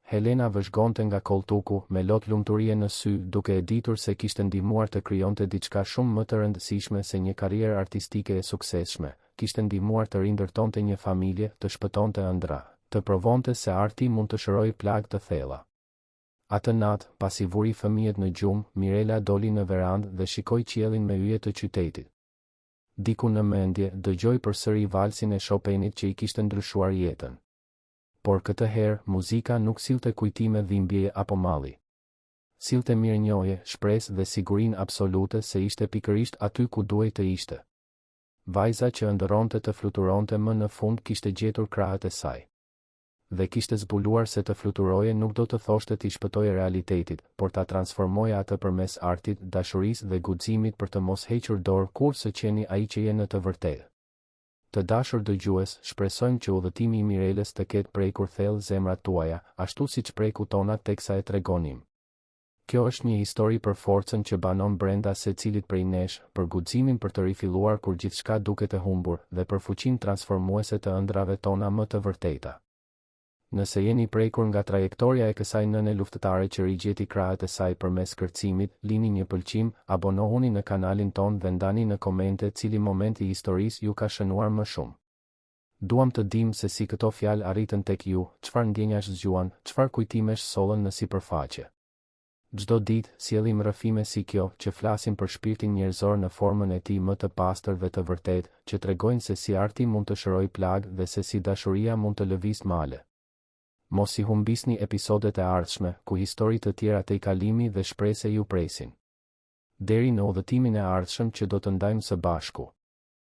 Helena vëzhgonte nga koltuku, me lot lumturie në sy, duke e ditur se kishte ndihmuar të krijonte diçka shumë më të rëndësishme se një karrierë artistike e suksesshme, kishte ndihmuar të rindërtonte një familje, të shpëtonte ëndra, të provonte se arti mund të shërojë plagë të thella. Atë natë, pasi vuri fëmijët në gjumë, Mirela doli në verandë dhe shikoi qiellin me yje të qytetit. Diku në mendje, dëgjoi përsëri valsin e Chopinit që i kishte ndryshuar jetën. Por këtë herë, muzika nuk sillte kujtime dhimbjeje apo malli. Sillte mirënjohje, shpresë dhe sigurinë absolute se ishte pikërisht aty ku duhej të ishte. Vajza që ëndërronte të fluturonte më në fund kishte gjetur krahët e saj. dhe kishte zbuluar se të fluturoje nuk do të thoshte t'i shpëtoje realitetit, por ta transformoje atë përmes artit, dashurisë dhe guximit për të mos hequr dorë kurse qeni ai që je në të vërtetë. Të dashur dëgjues, shpresojmë që udhëtimi i Mirelës të ketë prekur thellë zemrat tuaja, ashtu siç preku tonat teksa e tregonim. Kjo është një histori për forcën që banon brenda secilit prej nesh, për guximin për të rifilluar kur gjithçka duket e humbur, dhe për fuqinë transformuese të ëndrave tona më të vërteta. Nëse jeni prekur nga trajektoria e kësaj nëne luftëtare që rigjeti krahët e saj përmes kërcimit, lini një pëlqim, abonohuni në kanalin ton dhe ndani në komente cili moment i historisë ju ka shënuar më shumë. Duam të dim se si këto fjalë arritën tek ju, çfarë ndjenjash zgjuan, çfarë kujtimesh sollën në sipërfaqe. Çdo ditë sjellim rrëfime si kjo, që flasin për shpirtin njerëzor në formën e tij më të pastër dhe të vërtetë, që tregojnë se si arti mund të shërojë plagë dhe se si dashuria mund të lëvizë male. Mos i humbisni episodet e ardhshme, ku histori të tjera të i kalimi dhe shprese ju presin. Deri në udhëtimin e ardhshëm që do të ndajmë së bashku.